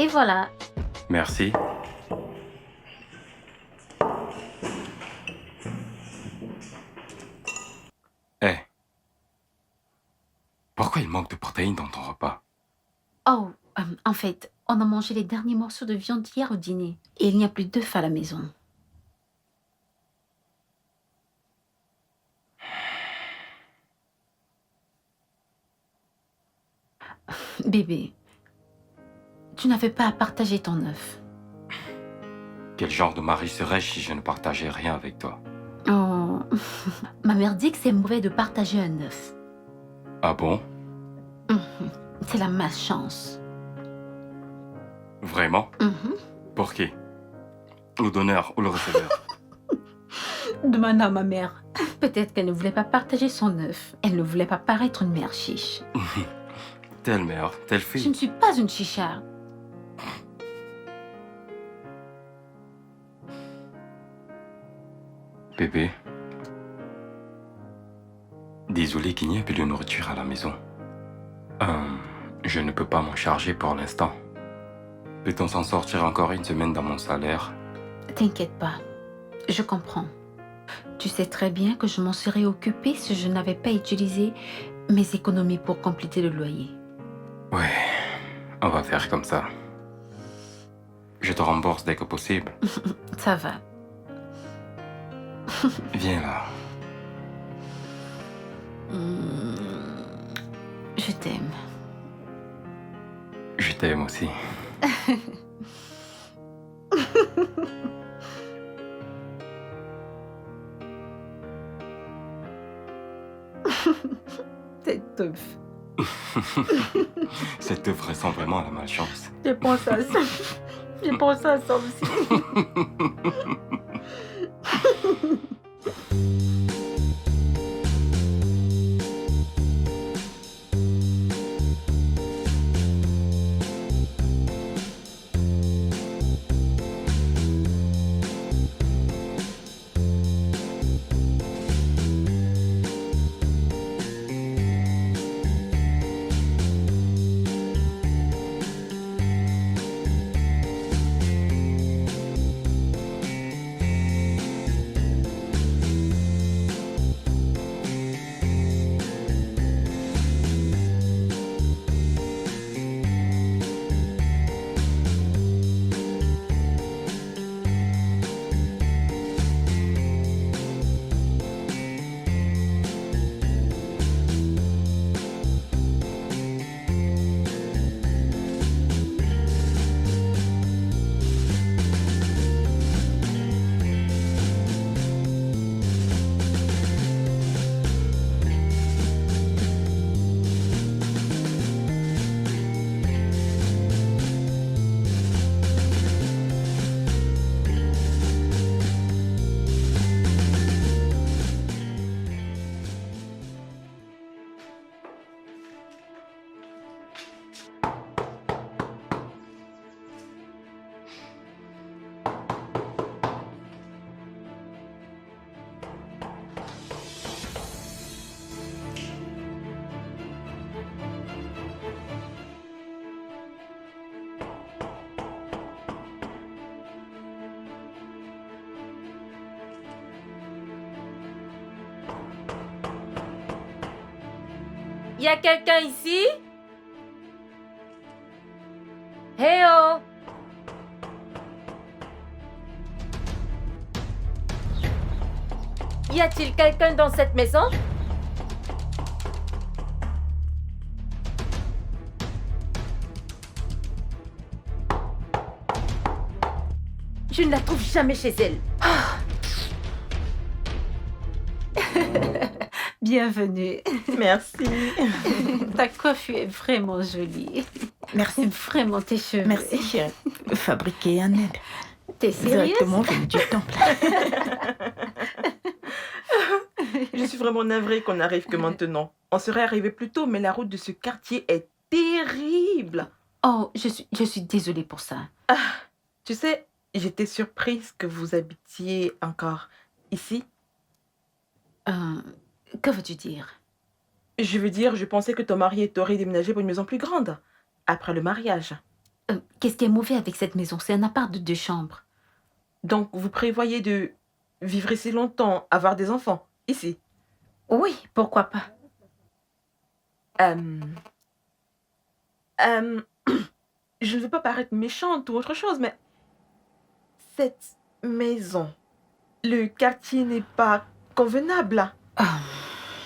Et voilà. Merci. Eh, pourquoi il manque de protéines dans ton repas? Oh, en fait, on a mangé les derniers morceaux de viande hier au dîner. Et il n'y a plus d'œufs à la maison. Bébé, tu n'avais pas à partager ton œuf. Quel genre de mari serais-je si je ne partageais rien avec toi? Oh, ma mère dit que c'est mauvais de partager un œuf. Ah bon? Mhm. C'est la malchance. Vraiment? Mhm. Pour qui? Le donneur ou le receveur? Demande à ma mère. Peut-être qu'elle ne voulait pas partager son œuf. Elle ne voulait pas paraître une mère chiche. Telle mère, telle Je ne fille. suis pas une chicha. Bébé, désolé qu'il n'y ait plus de nourriture à la maison. Je ne peux pas m'en charger pour l'instant. Peut-on s'en sortir encore une semaine dans mon salaire? T'inquiète pas. Je comprends. Tu sais très bien que je m'en serais occupée si je n'avais pas utilisé mes économies pour compléter le loyer. Ouais, on va faire comme ça. Je te rembourse dès que possible. Ça va. Viens là. Je t'aime. Je t'aime aussi. Cet œuf. Cette œuvre ressemble vraiment à la malchance. J'ai pensé à ça. J'ai pensé à ça aussi. Y a quelqu'un ici? Hey oh! Y a-t-il quelqu'un dans cette maison? Je ne la trouve jamais chez elle. Bienvenue. Merci. Ta coiffure est vraiment jolie. Merci. Vraiment tes cheveux. Merci, chérie. Fabriqué en Inde. T'es sérieuse? Directement venu du temple. Je suis vraiment navrée qu'on n'arrive que maintenant. On serait arrivé plus tôt, mais la route de ce quartier est terrible. Oh, je suis désolée pour ça. Tu sais, j'étais surprise que vous habitiez encore ici. Que veux-tu dire? Je veux dire, je pensais que ton mari t'aurait déménagé pour une maison plus grande, après le mariage. Qu'est-ce qui est mauvais avec cette maison? C'est un appart de 2 chambres. Donc, vous prévoyez de vivre ici longtemps, avoir des enfants, ici? Oui, pourquoi pas? Euh, euh, je ne veux pas paraître méchante ou autre chose, mais cette maison, le quartier n'est pas convenable. Ah,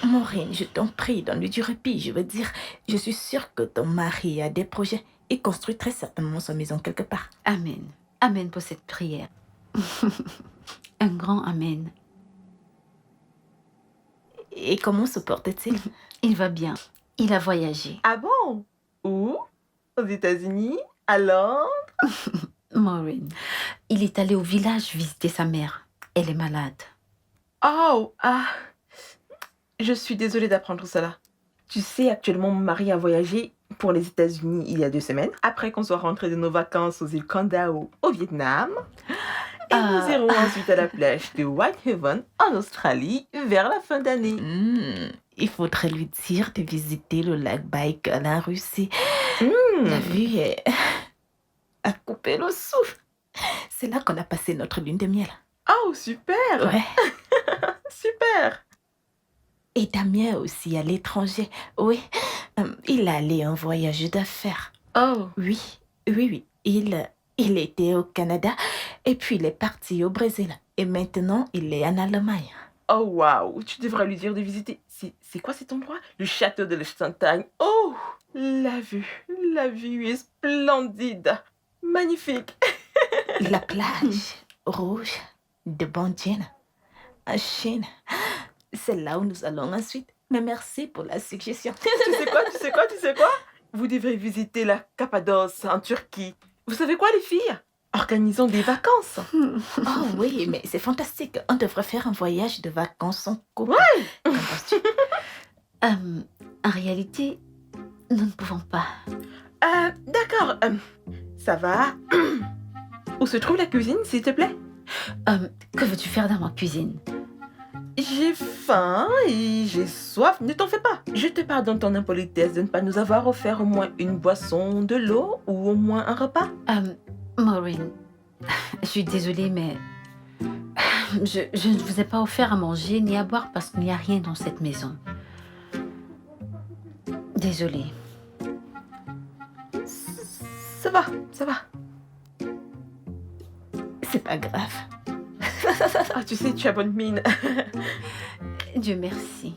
Maureen, je t'en prie, donne-lui du répit. Je veux dire, je suis sûre que ton mari a des projets. Il construit très certainement sa maison quelque part. amen. Amen pour cette prière. Un grand amen. Et comment se porte-t-il? Il va bien. Il a voyagé. Ah bon? Où? Aux États-Unis? À Londres? Maureen, il est allé au village visiter sa mère. Elle est malade. Oh, ah, je suis désolée d'apprendre cela. Tu sais, actuellement, mon mari a voyagé pour les États-Unis il y a 2 semaines, après qu'on soit rentré de nos vacances aux îles Kandao au Vietnam. Et nous irons ensuite à la plage de Whitehaven en Australie vers la fin d'année. Il faudrait lui dire de visiter le lac Baïkal en Russie. Hmm. La vue est à couper le souffle. C'est là qu'on a passé notre lune de miel. Oh, super! Ouais. Super! Et Damien aussi à l'étranger. Oui, il allait en voyage d'affaires. Oh, Oui. Il était au Canada et puis il est parti au Brésil. Et maintenant, il est en Allemagne. Oh, waouh! Tu devrais lui dire de visiter. C'est quoi cet endroit? Le château de Liechtenstein. Oh! La vue est splendide. Magnifique. La plage rouge de Bandien en Chine. C'est là où nous allons ensuite. Mais merci pour la suggestion. Tu sais quoi? Vous devrez visiter la Cappadoce en Turquie. Vous savez quoi, les filles? Organisons des vacances. Oh oui, mais c'est fantastique. On devrait faire un voyage de vacances en couple. Ouais. Qu'en penses-tu? en réalité, nous ne pouvons pas. D'accord. Ça va. Où se trouve la cuisine, s'il te plaît? Que veux-tu faire dans ma cuisine? J'ai faim et j'ai soif. Ne t'en fais pas. Je te pardonne ton impolitesse de ne pas nous avoir offert au moins une boisson, de l'eau ou au moins un repas. Maureen, je suis désolée, mais je ne vous ai pas offert à manger ni à boire parce qu'il n'y a rien dans cette maison. Désolée. Ça va. C'est pas grave. Ah, tu sais, tu as bonne mine. Dieu merci.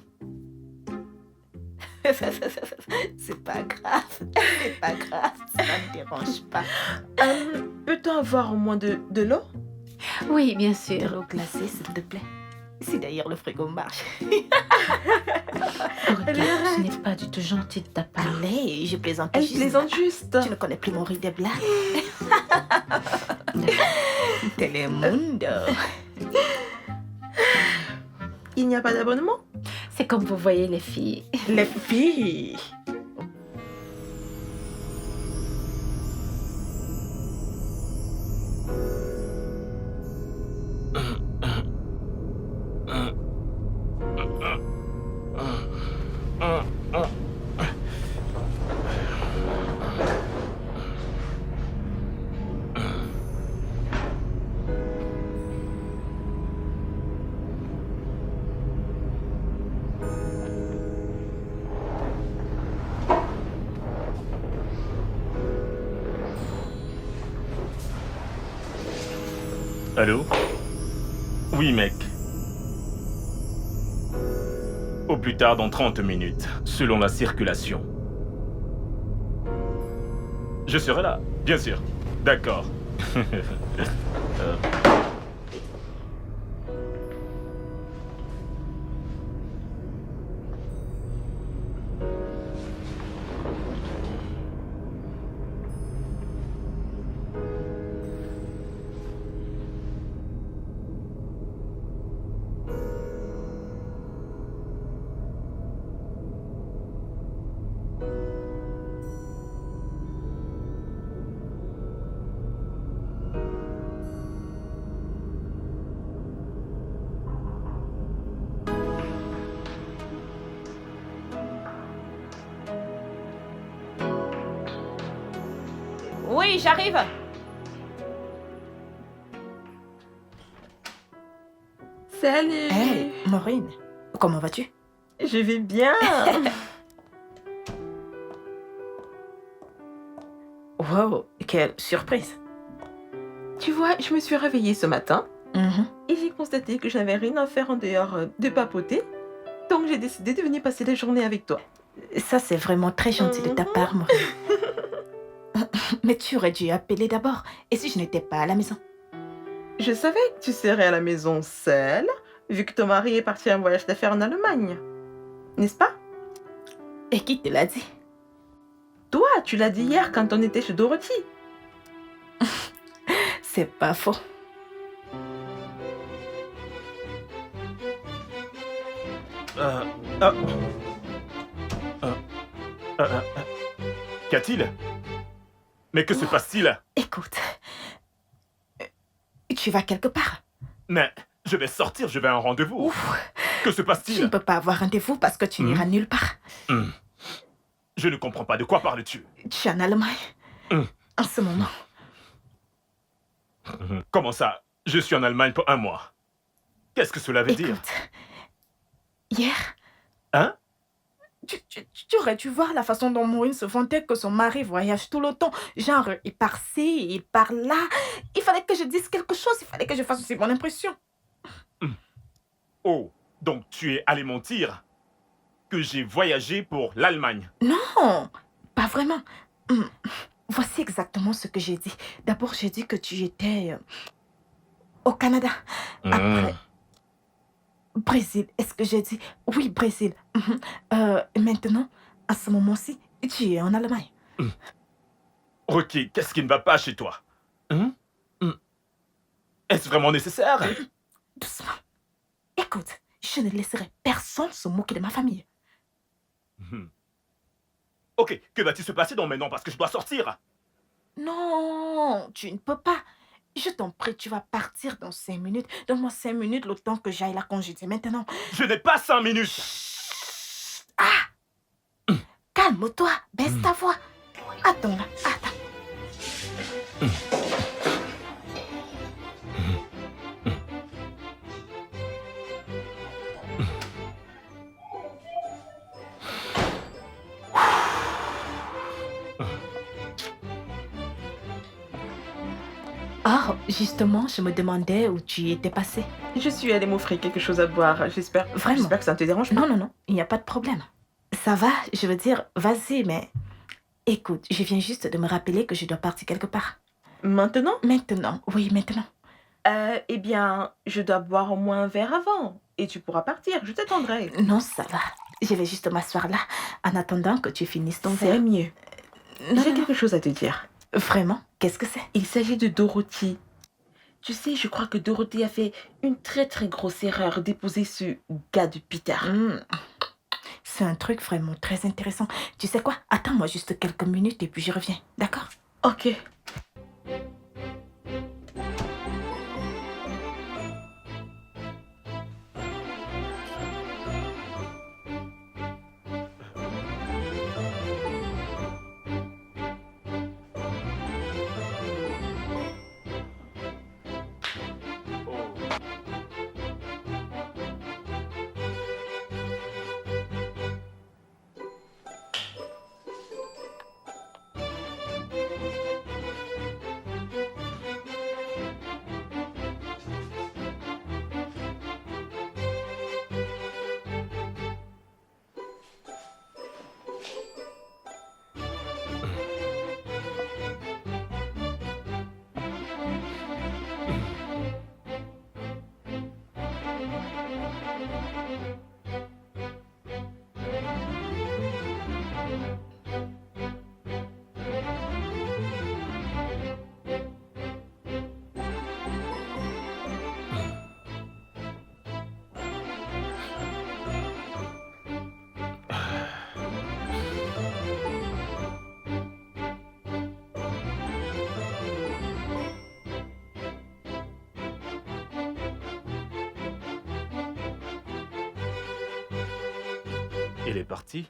C'est pas grave. C'est pas grave. Ça ne me dérange pas. Peut-on avoir au moins de l'eau? Oui, bien De sûr. l'eau glacée, s'il te plaît. Si d'ailleurs le frigo marche. Regarde, ce n'est pas du tout gentil de ta part. Allez, je plaisante Elle juste. plaisante juste. Tu ne connais plus mon riz de blague. Telemundo. Il n'y a pas d'abonnement? C'est comme vous voyez les filles. Les filles. Allô? Oui, mec. Au plus tard dans 30 minutes, selon la circulation. Je serai là, bien sûr. D'accord. Oui, j'arrive. Salut. Hey, Maureen, comment vas-tu? Je vais bien. Wow, quelle surprise. Tu vois, je me suis réveillée ce matin Mhm. et j'ai constaté que je n'avais rien à faire en dehors de papoter. Donc j'ai décidé de venir passer la journée avec toi. Ça, c'est vraiment très gentil de ta part, Maureen. Mais tu aurais dû appeler d'abord. Et si je n'étais pas à la maison? Je savais que tu serais à la maison seule, vu que ton mari est parti en voyage d'affaires en Allemagne. N'est-ce pas? Et qui te l'a dit? Toi, tu l'as dit hier quand on était chez Dorothy. C'est pas faux. Euh, ah. Euh, euh, Qu'a-t-il? Mais que se passe-t-il? Écoute, tu vas quelque part. Mais je vais sortir, je vais à un rendez-vous. Ouf, Que se tu ne passe-t-il? peux pas avoir rendez-vous parce que tu n'iras nulle part. Hmm. Je ne comprends pas, de quoi parles-tu? Tu es en Allemagne Hum. en ce moment. Comment ça? Je suis en Allemagne pour 1 mois. Qu'est-ce que cela veut dire? Écoute, hier, Hein? tu aurais dû voir la façon dont Maureen se vantait que son mari voyage tout le temps. Genre, il part ci, il part là. Il fallait que je dise quelque chose, il fallait que je fasse aussi mon impression. Oh, donc tu es allé mentir que j'ai voyagé pour l'Allemagne. Non, pas vraiment. Voici exactement ce que j'ai dit. D'abord, j'ai dit que tu étais au Canada. Après, Brésil. Est-ce que j'ai dit? Oui, Brésil. Maintenant, à ce moment-ci, tu es en Allemagne. Rocky, qu'est-ce qui ne va pas chez toi? Est-ce vraiment nécessaire? Doucement. Écoute, je ne laisserai personne se moquer de ma famille. Ok, que va-t-il se passer donc maintenant parce que je dois sortir? Non, tu ne peux pas. Je t'en prie, tu vas partir dans 5 minutes. Donne-moi 5 minutes le temps que j'aille la congédier. Maintenant, Je n'ai pas 5 minutes. chut. Calme-toi, baisse ta voix. Attends là, attends. Oh, justement, je me demandais où tu étais passé. Je suis allée m'offrir quelque chose à boire. J'espère Vraiment? que ça ne te dérange pas. Non, non, non, il n'y a pas de problème. Ça va, je veux dire, vas-y, mais... Écoute, je viens juste de me rappeler que je dois partir quelque part. Maintenant? Maintenant, oui, maintenant. Eh bien, je dois boire au moins un verre avant. Et tu pourras partir, je t'attendrai. Non, ça va. Je vais juste m'asseoir là, en attendant que tu finisses ton C'est verre. mieux. Non, J'ai non, quelque chose à te dire. non. Vraiment? Qu'est-ce que c'est? Il s'agit de Dorothy. Tu sais, je crois que Dorothy a fait une très très grosse erreur d'épouser ce gars de Peter. C'est un truc vraiment très intéressant. Tu sais quoi? Attends-moi juste quelques minutes et puis je reviens. D'accord? Ok. Il est parti?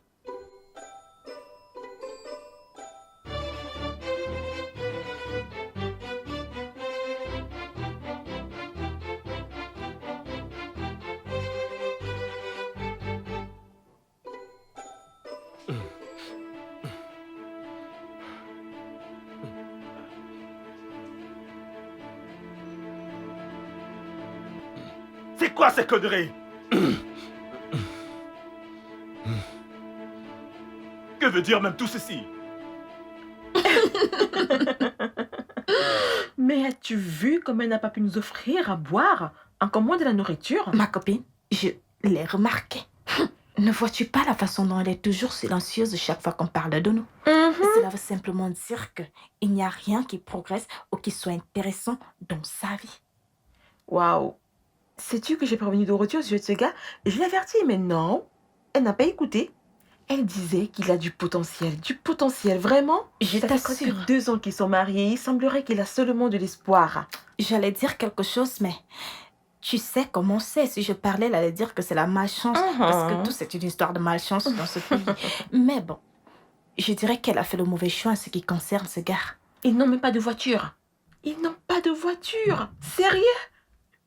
C'est quoi ces conneries? Que veut dire même tout ceci? Mais as-tu vu comme elle n'a pas pu nous offrir à boire, encore moins de la nourriture? Ma copine, je l'ai remarqué. Ne vois-tu pas la façon dont elle est toujours silencieuse chaque fois qu'on parle de nous? Cela veut simplement dire qu'il n'y a rien qui progresse ou qui soit intéressant dans sa vie. Waouh. Sais-tu que j'ai prévenu Dorothée au sujet de ce gars? Je l'ai avertie, mais non, elle n'a pas écouté. Elle disait qu'il a du potentiel, vraiment. Je Ça fait presque t'assure. 2 ans qu'ils sont mariés, il semblerait qu'il a seulement de l'espoir. J'allais dire quelque chose, mais tu sais comment c'est. Si je parlais, elle allait dire que c'est la malchance. Parce que tout, c'est une histoire de malchance dans ce pays. Mais bon, je dirais qu'elle a fait le mauvais choix en ce qui concerne ce gars. Ils n'ont même pas de voiture. Ils n'ont pas de voiture. Sérieux?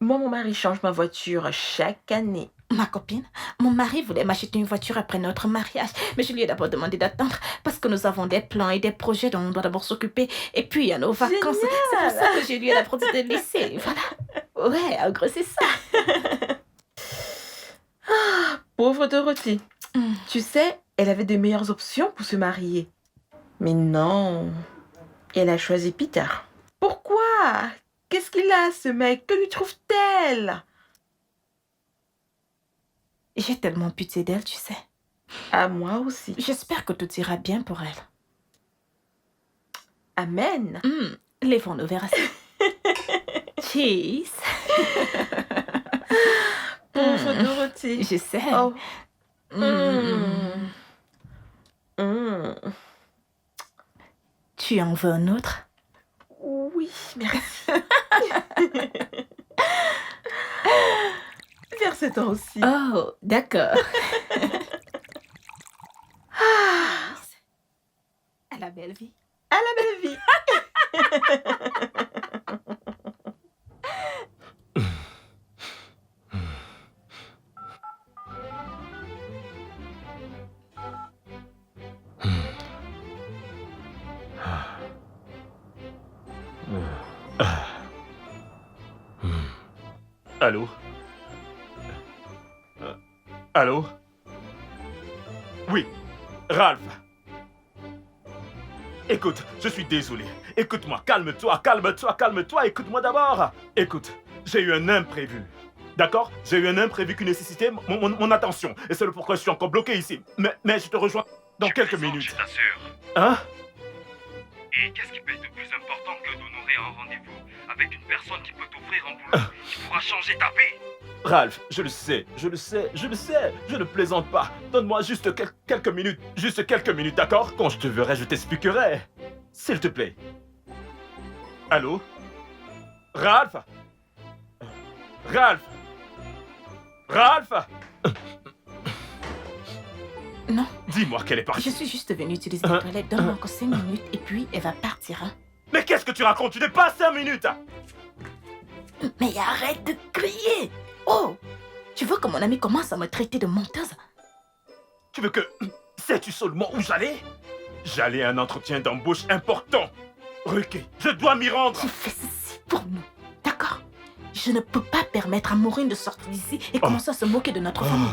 Moi, mon mari change ma voiture chaque année. Ma copine, mon mari voulait m'acheter une voiture après notre mariage, mais je lui ai d'abord demandé d'attendre parce que nous avons des plans et des projets dont on doit d'abord s'occuper. Et puis, il y a nos vacances. C'est pour ça que je lui ai d'abord dit de laisser. Voilà. Ouais, en gros, c'est ça. Pauvre Dorothée. Mm. Tu sais, elle avait de meilleures options pour se marier. Mais non, elle a choisi Peter. Pourquoi? Qu'est-ce qu'il a, ce mec? Que lui trouve-t-elle? J'ai tellement pitié d'elle, tu sais. À moi aussi. J'espère que tout ira bien pour elle. Amen. Levons nos verres à ça. Cheese. Pauvre Dorothée. Je sais. Oh. Tu en veux un autre? Oui, merci. Verse toi aussi. Oh, d'accord. À la belle vie. À la belle vie. Allô? Allô? Oui, Ralph. Écoute, je suis désolé. Écoute-moi, calme-toi, écoute-moi d'abord. Écoute, j'ai eu un imprévu. D'accord? J'ai eu un imprévu qui nécessitait mon attention. Et c'est le pourquoi je suis encore bloqué ici. Mais je te rejoins dans quelques minutes. Je t'assure. Hein? Et qu'est-ce qui peut être de plus important que d'honorer un rendez-vous avec une personne qui peut t'offrir un boulot qui pourra changer ta vie? Ralph, je le sais, je ne plaisante pas. Donne-moi juste quelques minutes, d'accord? Quand je te verrai, je t'expliquerai. S'il te plaît. Allô? Ralph? Ralph? Ralph? Non, Dis-moi qu'elle est je partie. suis juste venue utiliser les toilettes. Donne-moi encore 5 minutes et puis elle va partir. Hein. Mais qu'est-ce que tu racontes? Tu n'es pas 5 minutes! Mais arrête de crier! Oh! Tu veux que mon ami commence à me traiter de menteuse? Tu veux que... Sais-tu seulement où j'allais? J'allais à un entretien d'embauche important. Ruki, je dois m'y rendre. Tu fais ceci pour nous, d'accord? Je ne peux pas permettre à Maureen de sortir d'ici et commencer à se moquer de notre famille.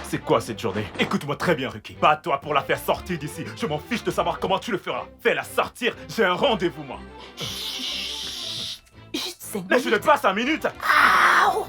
C'est quoi cette journée? Écoute-moi très bien, Ruki. Pas toi pour la faire sortir d'ici. Je m'en fiche de savoir comment tu le feras. Fais-la sortir, j'ai un rendez-vous, moi. Chut! Juste 5 Mais je n'ai minutes. pas 5 minutes. Aouh!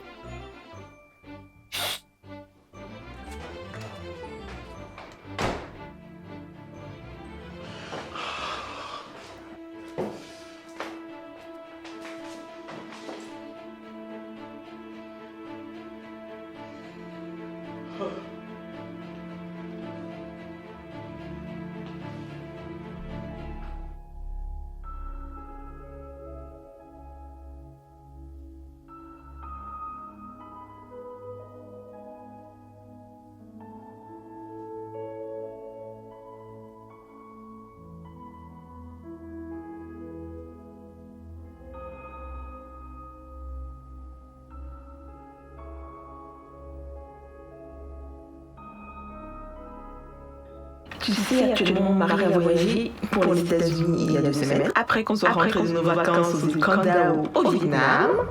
Tu sais, actuellement, mon mari a voyagé pour les États-Unis il y a 2 semaines. Après qu'on soit rentré de nos vacances aux îles Kandao au Vietnam.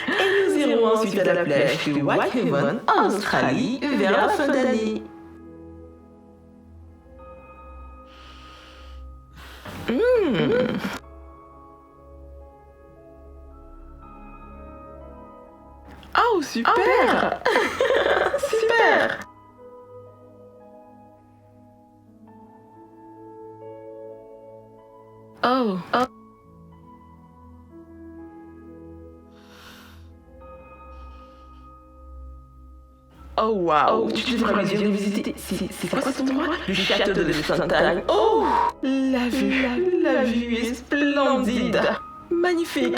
Et nous irons ensuite à la plage de Whitehaven en Australie vers la fin d'année. Oh, super! Super! Oh, Oh wow, tu devrais bien visiter. C'est quoi cet endroit? Le château de Fontaine. Oh, la vue est splendide. Magnifique.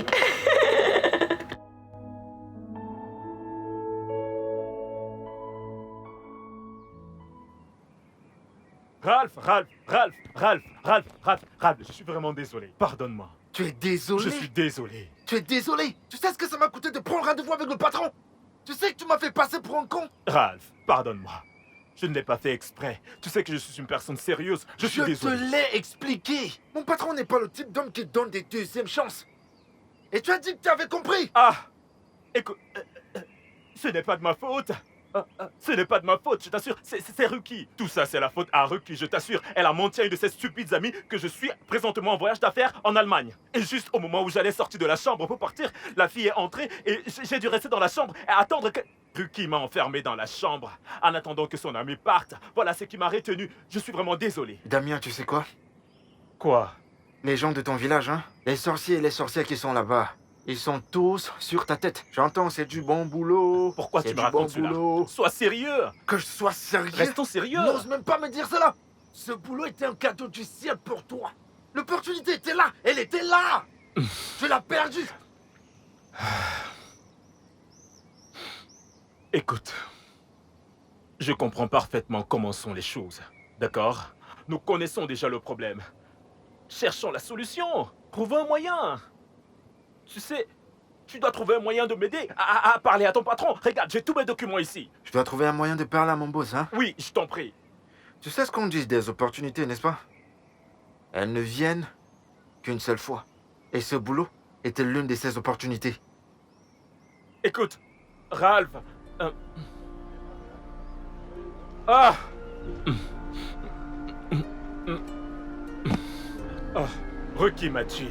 Ralph, je suis vraiment désolé. Pardonne-moi. Tu es désolé? Je suis désolé. Tu es désolé? Tu sais ce que ça m'a coûté de prendre rendez-vous avec le patron? Tu sais que tu m'as fait passer pour un con? Ralph, pardonne-moi. Je ne l'ai pas fait exprès. Tu sais que je suis une personne sérieuse. Je suis désolé. Je te l'ai expliqué. Mon patron n'est pas le type d'homme qui donne des deuxièmes chances. Et tu as dit que tu avais compris. Ah, écoute, ce n'est pas de ma faute. Ce n'est pas de ma faute, je t'assure. C'est Ruki. Tout ça, c'est la faute à Ruki, je t'assure. Elle a menti à une de ses stupides amies que je suis présentement en voyage d'affaires en Allemagne. Et juste au moment où j'allais sortir de la chambre pour partir, la fille est entrée et j'ai dû rester dans la chambre et attendre que... Ruki m'a enfermé dans la chambre en attendant que son ami parte. Voilà ce qui m'a retenu. Je suis vraiment désolé. Damien, tu sais quoi? Quoi? Les gens de ton village, hein? Les sorciers et les sorcières qui sont là-bas. Ils sont tous sur ta tête. J'entends, c'est du bon boulot. Pourquoi tu me racontes cela? Sois sérieux. Que je sois sérieux? Restons sérieux. N'ose même pas me dire cela. Ce boulot était un cadeau du ciel pour toi. L'opportunité était là. Elle était là. Tu l'as perdue. Écoute, je comprends parfaitement comment sont les choses, d'accord? Nous connaissons déjà le problème. Cherchons la solution. Trouvons un moyen. Tu sais, tu dois trouver un moyen de m'aider à parler à ton patron. Regarde, j'ai tous mes documents ici. Je dois trouver un moyen de parler à mon boss, hein? Oui, je t'en prie. Tu sais ce qu'on dit des opportunités, n'est-ce pas? Elles ne viennent qu'une seule fois. Et ce boulot était l'une de ces opportunités. Écoute, Ralph... Ah! Oh, Ruki m'a tué.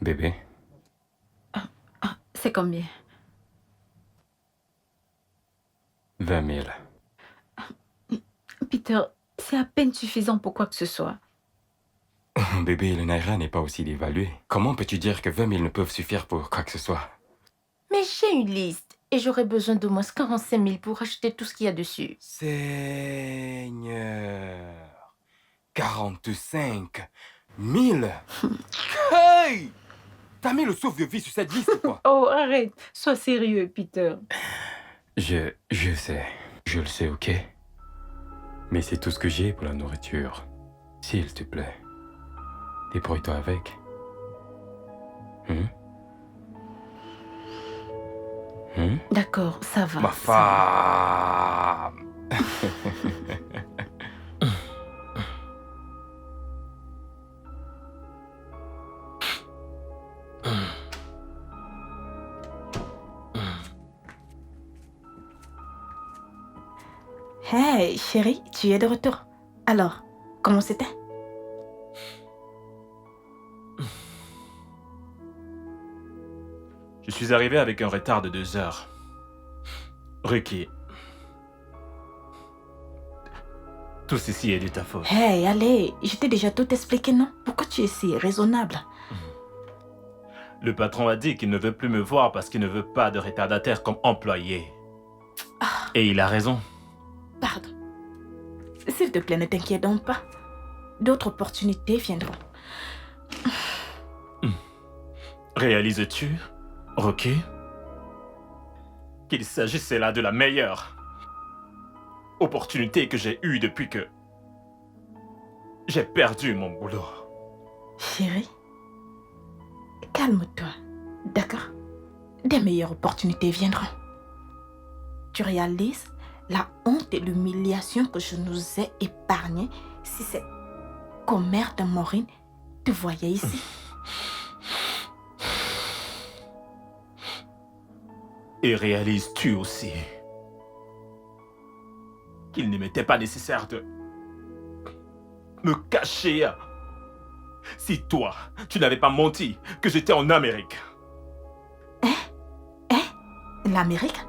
Bébé, c'est combien? 20 000. Peter, c'est à peine suffisant pour quoi que ce soit. Bébé, le Naira n'est pas aussi dévalué. Comment peux-tu dire que 20 000 ne peuvent suffire pour quoi que ce soit? Mais j'ai une liste et j'aurais besoin d'au moins 45 000 pour acheter tout ce qu'il y a dessus. Seigneur, 45 000. Hey! T'as mis le sauve-vie sur cette liste, quoi? Oh, arrête. Sois sérieux, Peter. Je sais. Je le sais, ok? Mais c'est tout ce que j'ai pour la nourriture. S'il te plaît, débrouille-toi avec. D'accord, ça va. Ma femme! Hey, chérie, tu es de retour. Alors, comment c'était? Je suis arrivé avec un retard de 2 heures. Ruki. Tout ceci est de ta faute. Hey, allez, je t'ai déjà tout expliqué, non? Pourquoi tu es si raisonnable? Le patron a dit qu'il ne veut plus me voir parce qu'il ne veut pas de retardataire comme employé. Et il a raison. Pardon. S'il te plaît, ne t'inquiète donc pas. D'autres opportunités viendront. Réalises-tu, Rocky, qu'il s'agissait là de la meilleure opportunité que j'ai eue depuis que j'ai perdu mon boulot? Chérie, calme-toi, d'accord? Des meilleures opportunités viendront. Tu réalises la honte et l'humiliation que je nous ai épargnées si cette commère de Maureen te voyait ici? Et réalises-tu aussi qu'il ne m'était pas nécessaire de me cacher si toi, tu n'avais pas menti que j'étais en Amérique? L'Amérique?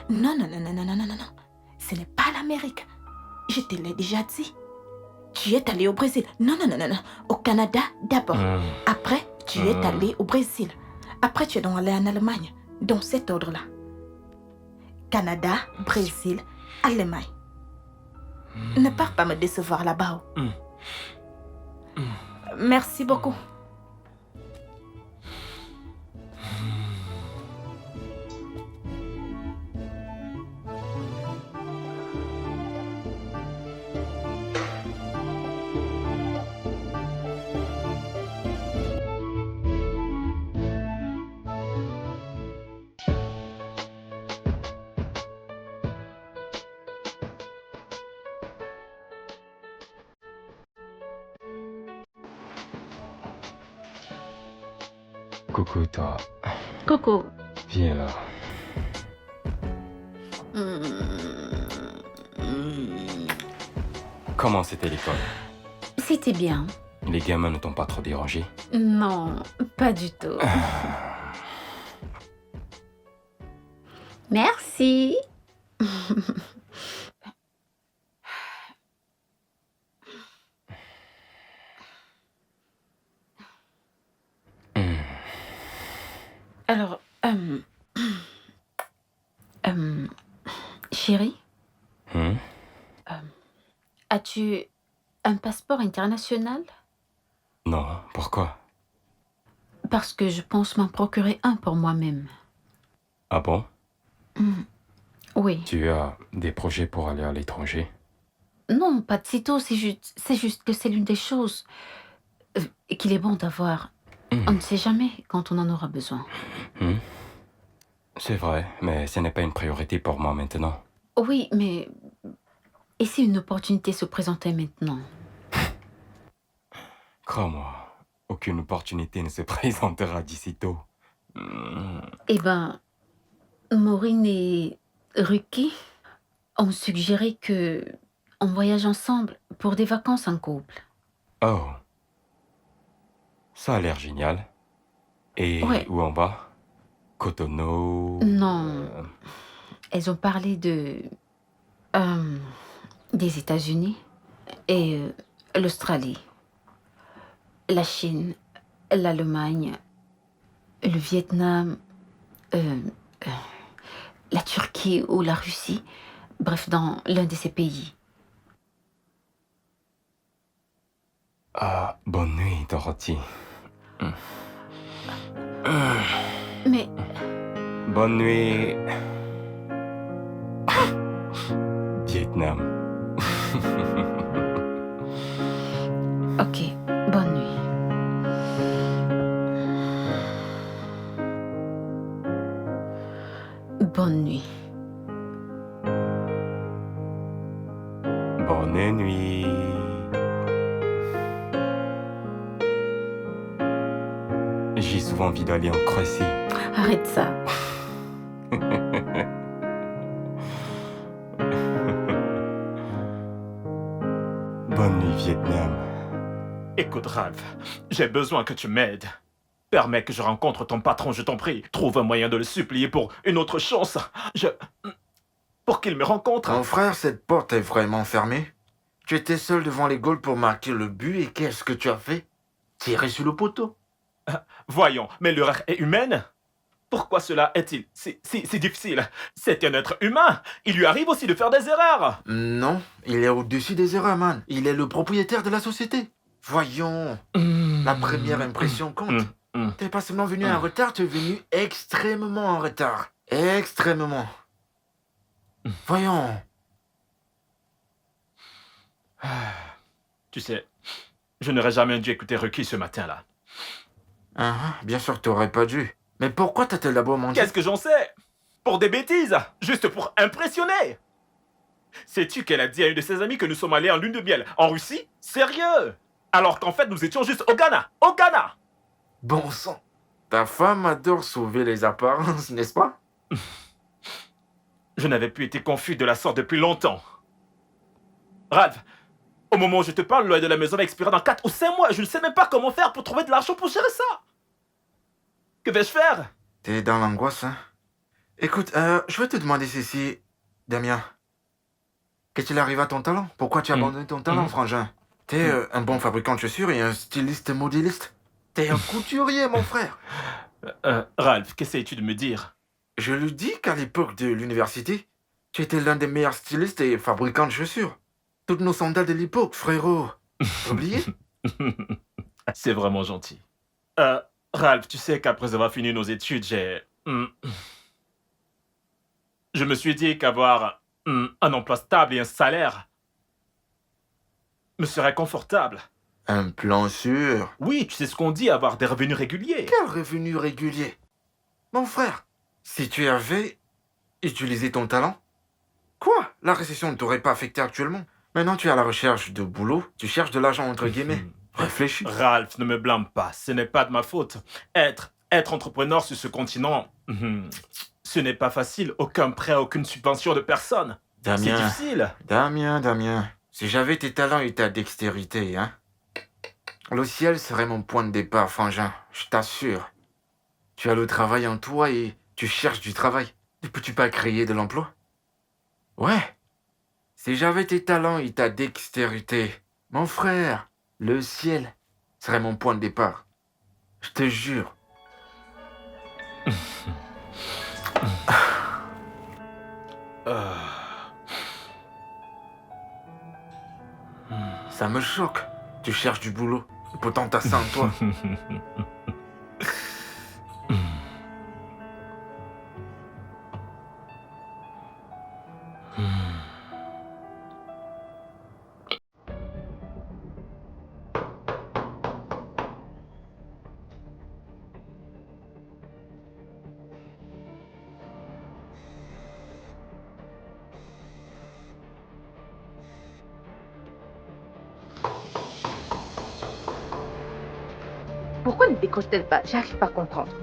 Non, non, non, non, non, non, non, non, non. Ce n'est pas l'Amérique. Je te l'ai déjà dit. Tu es allé au Brésil. Non, non, non, non, non. Au Canada d'abord. Après, tu es allé au Brésil. Après, tu es donc allé en Allemagne. Dans cet ordre-là. Canada, Brésil, Allemagne. Ne pars pas me décevoir là-bas. Merci beaucoup. Coucou toi, Coco. viens là. Comment c'était l'école? C'était bien. Les gamins ne t'ont pas trop dérangé? Non, pas du tout. Merci. Alors, chérie, as-tu un passeport international? Non, pourquoi? Parce que je pense m'en procurer un pour moi-même. Ah bon? Oui. Tu as des projets pour aller à l'étranger? Non, pas de sitôt, c'est juste que c'est l'une des choses qu'il est bon d'avoir. On ne sait jamais quand on en aura besoin. C'est vrai, mais ce n'est pas une priorité pour moi maintenant. Oui, mais... Et si une opportunité se présentait maintenant? Crois-moi, aucune opportunité ne se présentera d'ici tôt. Eh ben, Maureen et Ruki ont suggéré que on voyage ensemble pour des vacances en couple. Oh. Ça a l'air génial. Et Ouais. où on va? Cotonou? Non. Elles ont parlé des États-Unis et l'Australie, la Chine, l'Allemagne, le Vietnam, la Turquie ou la Russie. Bref, dans l'un de ces pays. Ah, bonne nuit, Dorothy. Mais Bonne nuit. Vietnam. ok, bonne nuit. Bonne nuit. Bonne nuit. J'ai souvent envie d'aller en Croatie. Arrête ça. Bonne nuit, Vietnam. Écoute, Ralph, j'ai besoin que tu m'aides. Permets que je rencontre ton patron, je t'en prie. Trouve un moyen de le supplier pour une autre chance. Pour qu'il me rencontre. Mon frère, cette porte est vraiment fermée. Tu étais seul devant les goals pour marquer le but et qu'est-ce que tu as fait? Tirer sur le poteau. Voyons, mais l'erreur est humaine. Pourquoi cela est-il si difficile? C'est un être humain. Il lui arrive aussi de faire des erreurs. Non, il est au-dessus des erreurs, man. Il est le propriétaire de la société. Voyons, la première impression compte. T'es pas seulement venu en retard, tu es venu extrêmement en retard. Extrêmement. Voyons. Tu sais, je n'aurais jamais dû écouter Ruki ce matin-là. Bien sûr, t'aurais pas dû. Mais pourquoi t'as-t-elle d'abord menti? Qu'est-ce que j'en sais? Pour des bêtises, juste pour impressionner. Sais-tu qu'elle a dit à une de ses amies que nous sommes allés en lune de miel en Russie? Sérieux? Alors qu'en fait, nous étions juste au Ghana. Au Ghana! Bon sang. Ta femme adore sauver les apparences, n'est-ce pas? Je n'avais plus été confus de la sorte depuis longtemps. Ralph, au moment où je te parle, le loyer de la maison va expirer dans 4 ou 5 mois. Je ne sais même pas comment faire pour trouver de l'argent pour gérer ça. Que vais-je faire? T'es dans l'angoisse, hein? Écoute, je vais te demander ceci, Damien. Qu'est-il arrivé à ton talent? Pourquoi tu as abandonné ton talent, frangin? T'es un bon fabricant de chaussures et un styliste modéliste. T'es un couturier, mon frère. Ralph, qu'essayes-tu de me dire? Je lui dis qu'à l'époque de l'université, tu étais l'un des meilleurs stylistes et fabricants de chaussures. Toutes nos sandales de l'époque, frérot. T'as oublié? C'est vraiment gentil. Ralph, tu sais qu'après avoir fini nos études, je me suis dit qu'avoir un emploi stable et un salaire me serait confortable. Un plan sûr. Oui, tu sais ce qu'on dit, avoir des revenus réguliers. Quel revenu régulier? Mon frère, si tu avais utilisé ton talent, quoi? La récession ne t'aurait pas affecté actuellement. Maintenant, tu es à la recherche de boulot, tu cherches de l'argent entre guillemets. Réfléchis. Ralph, ne me blâme pas, ce n'est pas de ma faute. Être entrepreneur sur ce continent, ce n'est pas facile. Aucun prêt, aucune subvention de personne. C'est Damien, difficile. Damien, si j'avais tes talents et ta dextérité, hein, le ciel serait mon point de départ, frangin, je t'assure. Tu as le travail en toi et tu cherches du travail. Ne peux-tu pas créer de l'emploi? Ouais. Si j'avais tes talents et ta dextérité, mon frère, le ciel serait mon point de départ. Je te jure. Ça me choque. Tu cherches du boulot. Et pourtant, t'as ça en toi. Pourquoi ne décroche-t-elle pas? J'arrive pas à comprendre.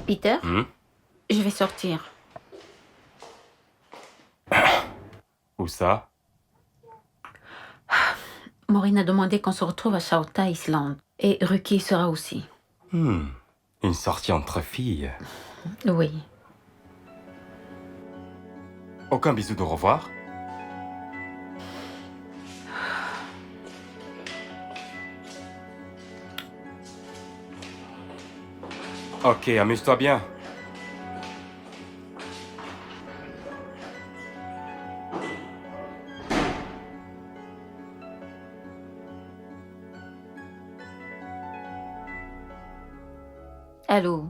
Peter, je vais sortir. Où ça? Maureen a demandé qu'on se retrouve à Chauta Island. Et Ruki sera aussi. Une sortie entre filles. Oui. Aucun bisou de au revoir? Ok, amuse-toi bien. Allô,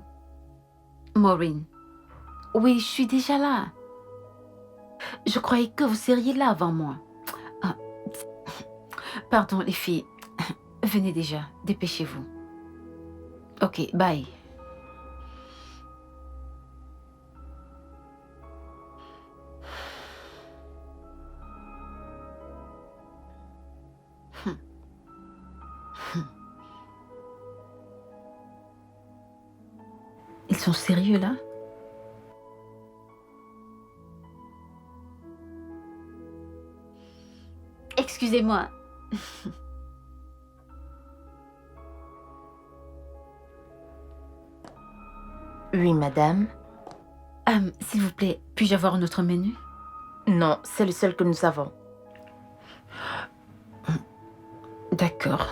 Maureen. Oui, je suis déjà là. Je croyais que vous seriez là avant moi. Ah, pardon, les filles. Venez déjà, dépêchez-vous. Ok, bye. sont sérieux là? Excusez-moi. Oui, madame. S'il vous plaît, puis-je avoir notre menu? Non, c'est le seul que nous avons. D'accord.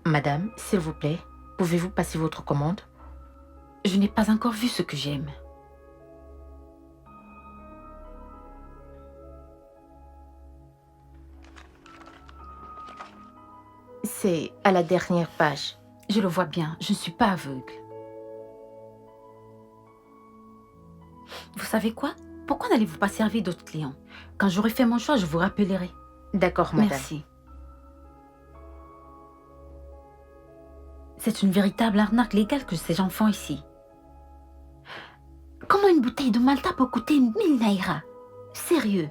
Madame, s'il vous plaît, pouvez-vous passer votre commande? Je n'ai pas encore vu ce que j'aime. C'est à la dernière page. Je le vois bien, je ne suis pas aveugle. Vous savez quoi? Pourquoi n'allez-vous pas servir d'autres clients? Quand j'aurai fait mon choix, je vous rappellerai. D'accord, madame. Merci. C'est une véritable arnaque légale que ces gens font ici. Comment une bouteille de Malta peut coûter 1000 naira? Sérieux?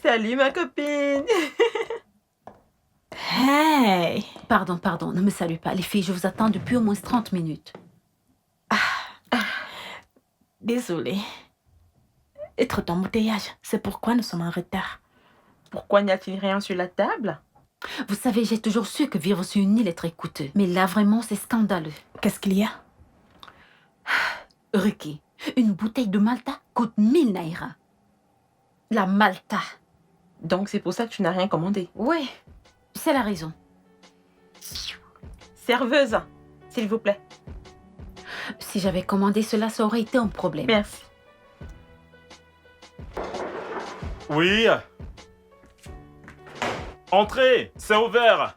Salut ma copine. Hey! Pardon, ne me salue pas. Les filles, je vous attends depuis au moins 30 minutes. Désolée. Et trop d'embouteillage, c'est pourquoi nous sommes en retard. Pourquoi n'y a-t-il rien sur la table? Vous savez, j'ai toujours su que vivre sur une île est très coûteux. Mais là, vraiment, c'est scandaleux. Qu'est-ce qu'il y a? Ricky, une bouteille de Malta coûte 1000 naira. La Malta. Donc c'est pour ça que tu n'as rien commandé. Oui, c'est la raison. Serveuse, s'il vous plaît. Si j'avais commandé cela, ça aurait été un problème. Merci. Oui. Entrez, c'est ouvert.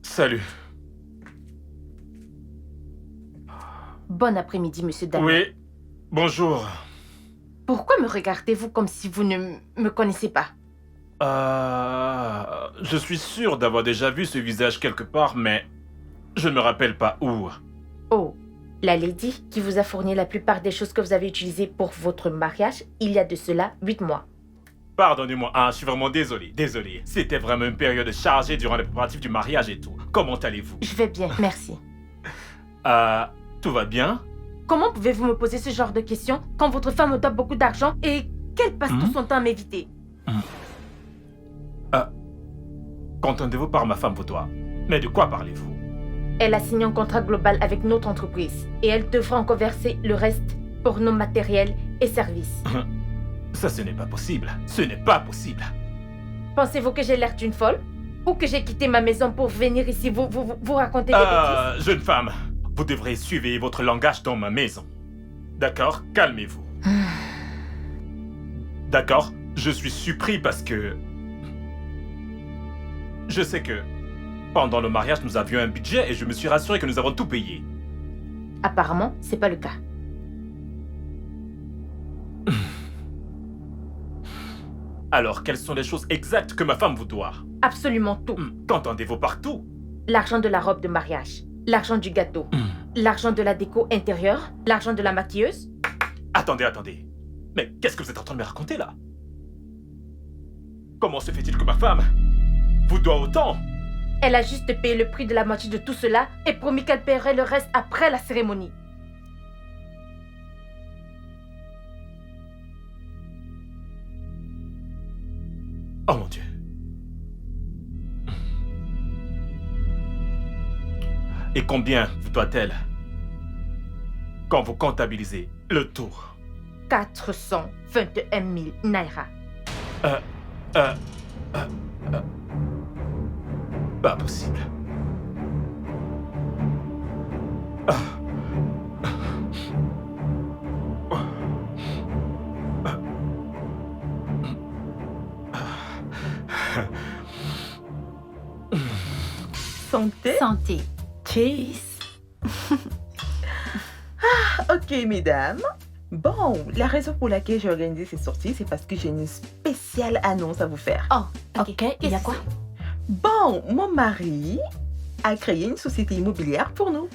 Salut. Bon après-midi, monsieur Daniel. Oui, bonjour. Pourquoi me regardez-vous comme si vous ne me connaissez pas? Je suis sûr d'avoir déjà vu ce visage quelque part, mais je ne me rappelle pas où. Oh, la lady qui vous a fourni la plupart des choses que vous avez utilisées pour votre mariage il y a de cela 8 mois. Pardonnez-moi, je suis vraiment désolé. C'était vraiment une période chargée durant les préparatifs du mariage et tout. Comment allez-vous? Je vais bien, merci. Tout va bien? Comment pouvez-vous me poser ce genre de questions quand votre femme me doit beaucoup d'argent et qu'elle passe tout son temps à m'éviter? Qu'entendez-vous par ma femme vous doit? Mais de quoi parlez-vous? Elle a signé un contrat global avec notre entreprise et elle devra encore verser le reste pour nos matériels et services. Ça, ce n'est pas possible. Ce n'est pas possible. Pensez-vous que j'ai l'air d'une folle? Ou que j'ai quitté ma maison pour venir ici vous raconter des bêtises? Jeune femme, vous devrez suivre votre langage dans ma maison. D'accord? Calmez-vous. D'accord? Je suis surpris parce que... Je sais que pendant le mariage, nous avions un budget et je me suis rassuré que nous avons tout payé. Apparemment, c'est pas le cas. Alors, quelles sont les choses exactes que ma femme vous doit? Absolument tout. Qu'entendez-vous par tout? L'argent de la robe de mariage, l'argent du gâteau, l'argent de la déco intérieure, l'argent de la maquilleuse. Attendez. Mais qu'est-ce que vous êtes en train de me raconter là? Comment se fait-il que ma femme vous doit autant? Elle a juste payé le prix de la moitié de tout cela et promis qu'elle paierait le reste après la cérémonie. Oh mon Dieu. Et combien vous doit-elle quand vous comptabilisez le tout? 421 000 naira. Pas possible. Santé. Santé. Cheese. Ok, mesdames. Bon, la raison pour laquelle j'ai organisé cette sortie, c'est parce que j'ai une spéciale annonce à vous faire. Oh, ok. Ok, il y a Qu'est-ce quoi? que Bon, mon mari a créé une société immobilière pour nous.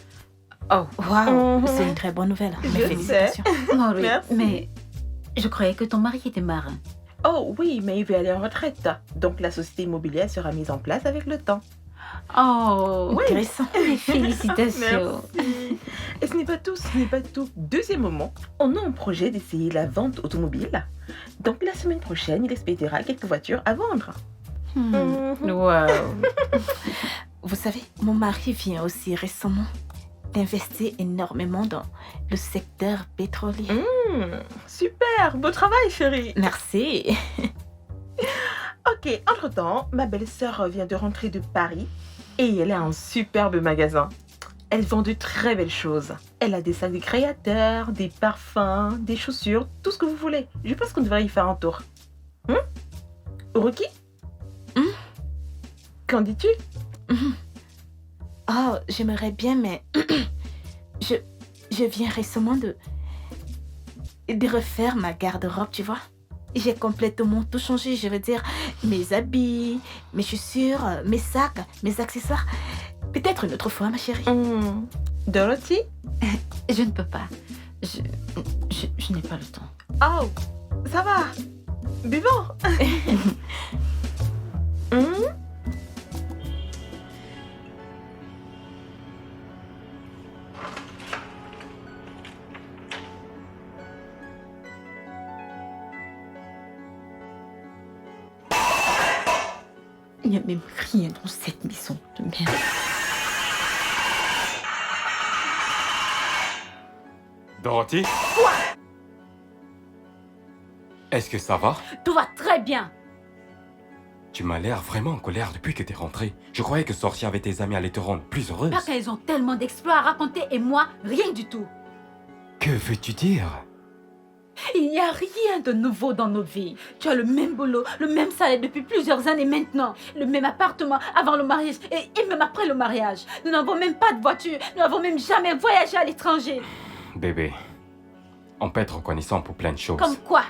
c'est? Oh, Waouh, Mhm. c'est une très bonne nouvelle. Je Mes sais. félicitations. Maureen, Merci. mais je croyais que ton mari était marin. Oh oui, mais il veut aller en retraite. Donc la société immobilière sera mise en place avec le temps. Oh, Oui. Intéressant. mes félicitations. Merci. Et ce n'est pas tout, ce n'est pas tout. Deuxième moment, on a un projet d'essayer la vente automobile. Donc la semaine prochaine, il expédiera quelques voitures à vendre. Hmm. Mhm. Wow. Vous savez, mon mari vient aussi récemment d'investir énormément dans le secteur pétrolier. Super, beau travail chérie. Merci. Ok, entre-temps, ma belle-sœur vient de rentrer de Paris et elle a un superbe magasin. Elle vend de très belles choses. Elle a des sacs de créateurs, des parfums, des chaussures, tout ce que vous voulez. Je pense qu'on devrait y faire un tour. Ruki Qu'en dis-tu? Oh, j'aimerais bien, mais je viens récemment de refaire ma garde-robe, tu vois. J'ai complètement tout changé, je veux dire, mes habits, mes chaussures, mes sacs, mes accessoires. Peut-être une autre fois, ma chérie. Dorothy? Je ne peux pas. Je n'ai pas le temps. Oh, ça va. Buvons. Il n'y a même rien dans cette maison de merde. Dorothy? Est-ce que ça va? Tout va très bien. Tu m'as l'air vraiment en colère depuis que t'es rentrée. Je croyais que sortir avec tes amis allait te rendre plus heureuse. Parce qu'elles ont tellement d'exploits à raconter et moi, rien du tout. Que veux-tu dire? Il n'y a rien de nouveau dans nos vies. Tu as le même boulot, le même salaire depuis plusieurs années maintenant, le même appartement avant le mariage et même après le mariage. Nous n'avons même pas de voiture, nous n'avons même jamais voyagé à l'étranger. Bébé, on peut être reconnaissant pour plein de choses. Comme quoi?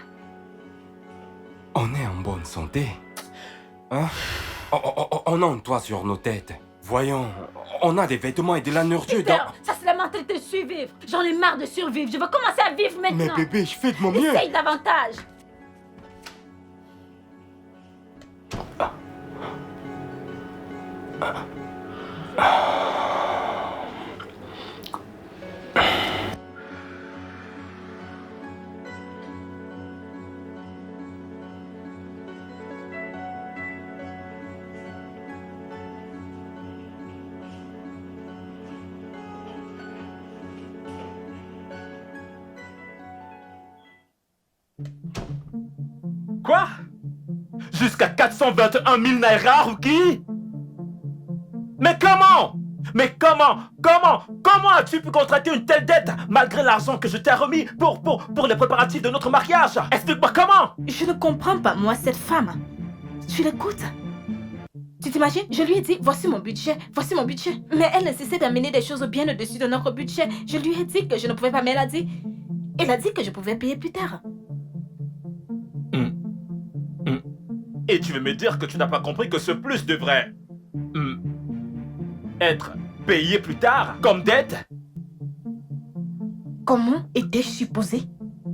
On est en bonne santé. Hein? On a un toit sur nos têtes. Voyons, on a des vêtements et de la nourriture Peter, dans... ça c'est la mentalité de survivre. J'en ai marre de survivre, je veux commencer à vivre Mais maintenant. bébé, je fais de mon mieux. Essaye davantage. Quoi? Jusqu'à 421 000 naira, Ruki? Mais comment? Mais comment as-tu pu contracter une telle dette malgré l'argent que je t'ai remis pour les préparatifs de notre mariage? Explique-moi comment? Je ne comprends pas, moi, cette femme. Tu l'écoutes? Tu t'imagines? Je lui ai dit, voici mon budget. Mais elle ne cessait d'amener des choses bien au-dessus de notre budget. Je lui ai dit que je ne pouvais pas, mais elle a dit que je pouvais payer plus tard. Et tu veux me dire que tu n'as pas compris que ce plus devrait... être payé plus tard, comme dette? Comment étais-je supposé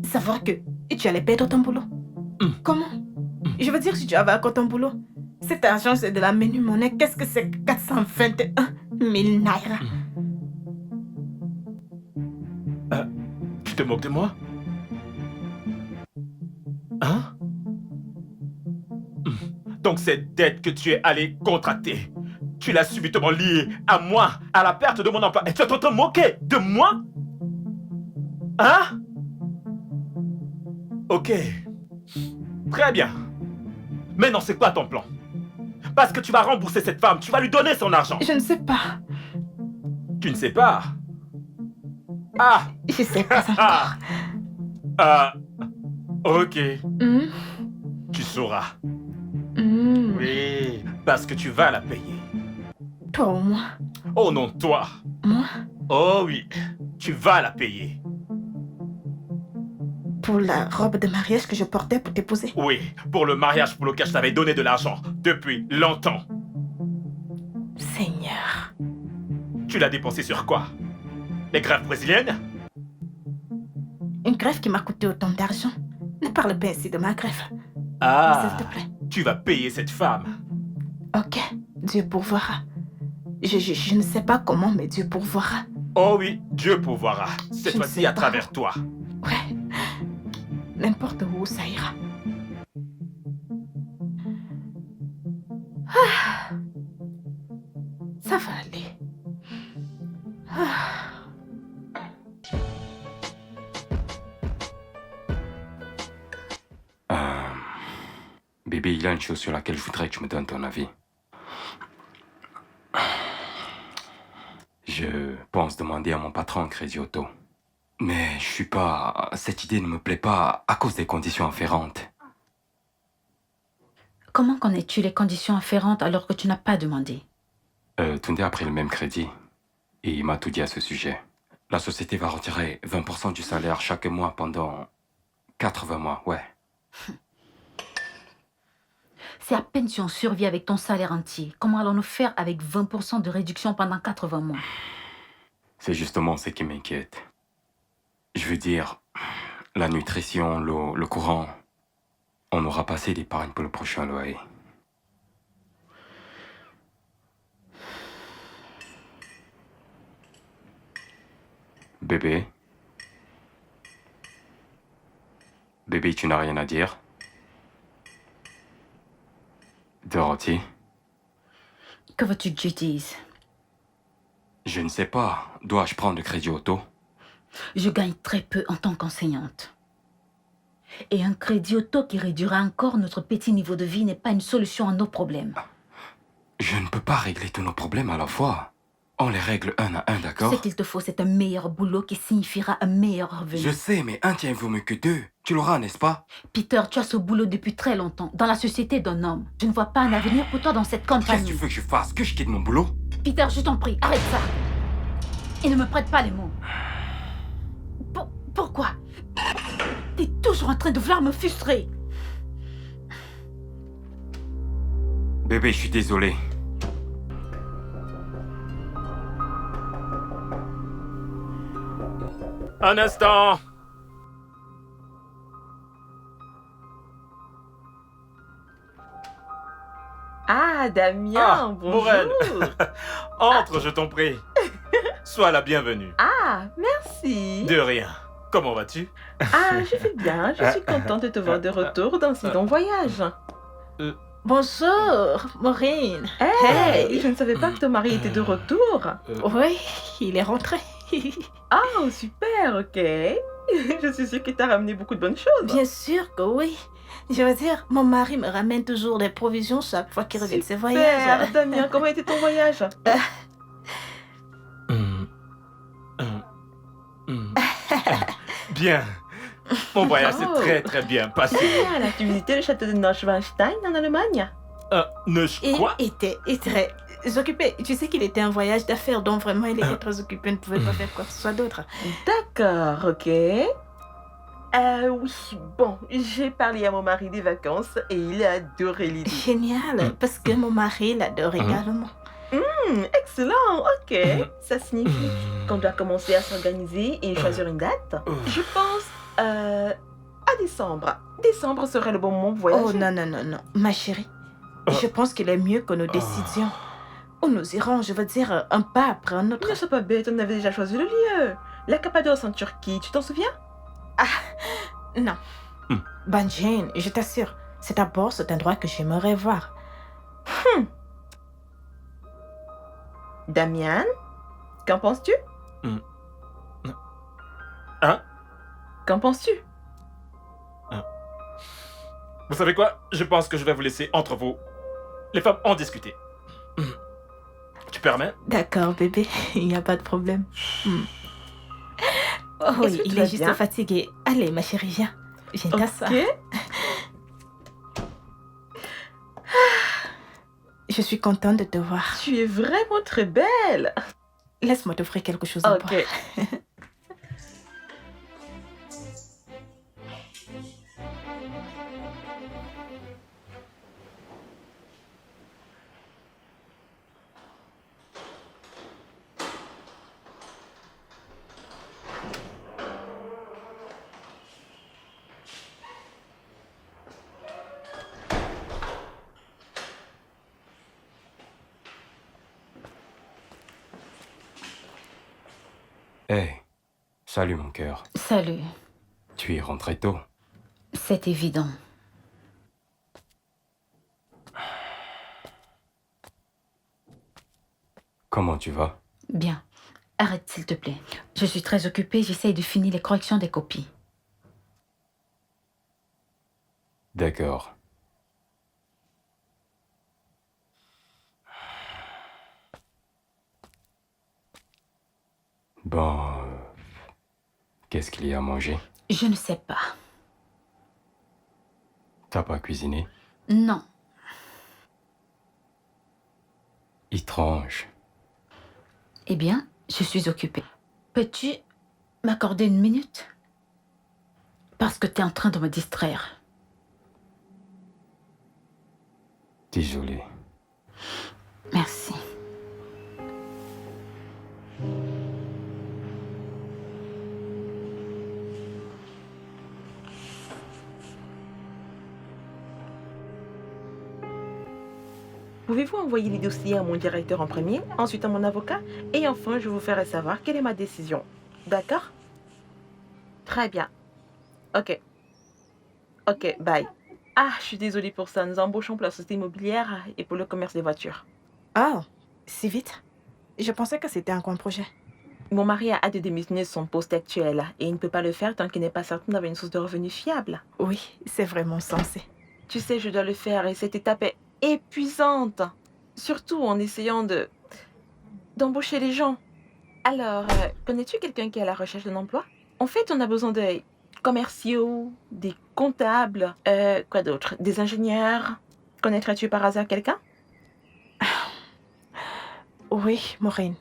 savoir que tu allais perdre ton boulot? Comment? Je veux dire, si tu avais encore ton boulot, cet argent c'est de la menu monnaie. Qu'est-ce que c'est 421 000 naira? Tu te moques de moi? Hein? Donc cette dette que tu es allé contracter, tu l'as subitement liée à moi, à la perte de mon emploi. Et tu es en train de te moquer de moi? Hein? Ok. Très bien. Maintenant, c'est quoi ton plan? Parce que tu vas rembourser cette femme, tu vas lui donner son argent. Je ne sais pas. Tu ne sais pas? Ah! Je sais pas encore. Ok. Hmm? Tu sauras. Hmm. Oui, parce que tu vas la payer. Toi ou moi? Oh non, toi. Moi? Oh oui, tu vas la payer. pour la robe de mariage que je portais pour t'épouser. Oui, pour le mariage pour lequel je t'avais donné de l'argent depuis longtemps. Seigneur. Tu l'as dépensé sur quoi? Les greffes brésiliennes? Une greffe qui m'a coûté autant d'argent. Ne parle pas ainsi de ma greffe. Ah, S'il te plaît. tu vas payer cette femme. Ok, Dieu pourvoira. Je ne sais pas comment, mais Dieu pourvoira. Oh oui, Dieu pourvoira. Cette Je ne fois-ci sais à pas. travers toi. Ouais. N'importe où ça ira. Ah. Ça va aller. Ah. Bébé, il y a une chose sur laquelle je voudrais que tu me donnes ton avis. Je pense demander à mon patron un crédit auto. Mais je suis pas... Cette idée ne me plaît pas à cause des conditions afférentes. Comment connais-tu les conditions afférentes alors que tu n'as pas demandé? Tunde a pris le même crédit et il m'a tout dit à ce sujet. La société va retirer 20% du salaire chaque mois pendant 80 mois, ouais. C'est à peine si on survit avec ton salaire entier. Comment allons-nous faire avec 20% de réduction pendant 80 mois? C'est justement ce qui m'inquiète. Je veux dire, la nutrition, l'eau, le courant, on aura passé d'épargne pour le prochain loyer. Bébé? Bébé, tu n'as rien à dire? Dorothy? Que veux-tu que je dise? Je ne sais pas. Dois-je prendre le crédit auto? Je gagne très peu en tant qu'enseignante. Et un crédit auto qui réduira encore notre petit niveau de vie n'est pas une solution à nos problèmes. Je ne peux pas régler tous nos problèmes à la fois. On les règle un à un, d'accord? Ce qu'il te faut, c'est un meilleur boulot qui signifiera un meilleur revenu. Je sais, mais un tien vaut mieux que deux. Tu l'auras, n'est-ce pas? Peter, tu as ce boulot depuis très longtemps, dans la société d'un homme. Je ne vois pas un avenir pour toi dans cette Qu'est-ce que compagnie. tu veux que je fasse? Que je quitte mon boulot? Peter, je t'en prie, arrête ça. Et ne me prête pas les mots. Pourquoi? T'es toujours en train de vouloir me frustrer. Bébé, je suis désolé. Un instant. Ah, Damien, Ah, bonjour. Maureen. Entre, je t'en prie. Sois la bienvenue. Ah, merci. De rien. Comment vas-tu? Ah, je vais bien. Je suis contente de te voir de retour dans ce long voyage. Bonjour, Maureen. Hey, je ne savais pas que ton mari était de retour. Oui, il est rentré. Oh, super, ok. Je suis sûre que tu as ramené beaucoup de bonnes choses. Bien sûr que oui. Je veux dire, mon mari me ramène toujours des provisions chaque fois qu'il revient de ses Super, voyages. Damien, comment était ton voyage? Bien. Mon voyage s'est Oh. très très bien passé. Génial, as-tu visité le château de Neuschwanstein en Allemagne? Ne quoi? Il était très occupé. Tu sais qu'il était en voyage d'affaires, donc vraiment il était très occupé, il ne pouvait pas faire quoi que ce soit d'autre. D'accord, ok. Oui, bon, j'ai parlé à mon mari des vacances et il a adoré l'idée. Génial, parce que mon mari l'adore également. Excellent, ok. Ça signifie qu'on doit commencer à s'organiser et choisir une date. Je pense à décembre. Décembre serait le bon moment pour voyager. Oh non, non, non, non, ma chérie. Je pense qu'il est mieux que nous décidions. Où nous irons, je veux dire, un pas après un autre. Ne sois pas bête, on avait déjà choisi le lieu. La Cappadoce en Turquie, tu t'en souviens? Non. Banjane, je t'assure, c'est d'abord cet endroit que j'aimerais voir. Damien, qu'en penses-tu? Hein? Qu'en penses-tu? Vous savez quoi? Je pense que je vais vous laisser entre vous. Les femmes en discuter. Tu permets? D'accord, bébé, il n'y a pas de problème. Oh Est-ce oui, que tu il vas est juste bien? fatigué. Allez, ma chérie, viens. Viens t'asseoir. Ok. Je suis contente de te voir. Tu es vraiment très belle. Laisse-moi t'offrir quelque chose à boire. Ok. Hé, salut mon cœur. Salut. Tu es rentré tôt. C'est évident. Comment tu vas? Bien. Arrête, s'il te plaît. Je suis très occupée, j'essaye de finir les corrections des copies. D'accord. Bon, qu'est-ce qu'il y a à manger? Je ne sais pas. T'as pas cuisiné? Non. Étrange. Eh bien, je suis occupée. Peux-tu m'accorder une minute? Parce que tu es en train de me distraire. Désolé. Merci. Pouvez-vous envoyer les dossiers à mon directeur en premier, ensuite à mon avocat, et enfin je vous ferai savoir quelle est ma décision. D'accord? Très bien. Ok. Ok, bye. Ah, je suis désolée pour ça. Nous embauchons pour la société immobilière et pour le commerce des voitures. Ah, si vite? Je pensais que c'était un grand projet. Mon mari a hâte de démissionner de son poste actuel et il ne peut pas le faire tant qu'il n'est pas certain d'avoir une source de revenus fiable. Oui, c'est vraiment sensé. Tu sais, je dois le faire et cette étape est épuisante. Surtout en essayant d'embaucher les gens. Alors, connais-tu quelqu'un qui est à la recherche d'un emploi? En fait, on a besoin de commerciaux, des comptables, quoi d'autre? Des ingénieurs. Connaîtrais-tu par hasard quelqu'un? Oui, Maureen.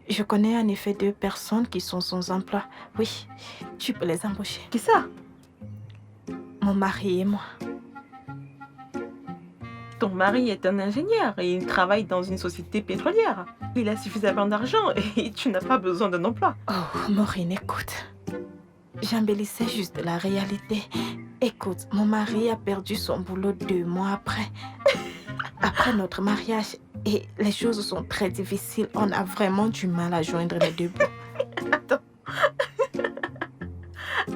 Je connais en effet 2 personnes qui sont sans emploi. Oui, tu peux les embaucher. Qui ça? Mon mari et moi. Ton mari est un ingénieur et il travaille dans une société pétrolière. Il a suffisamment d'argent et tu n'as pas besoin d'un emploi. Oh, Maureen, écoute. J'embellissais juste la réalité. Écoute, mon mari a perdu son boulot 2 mois après. Après notre mariage. Et les choses sont très difficiles. On a vraiment du mal à joindre les 2 bouts. Attends.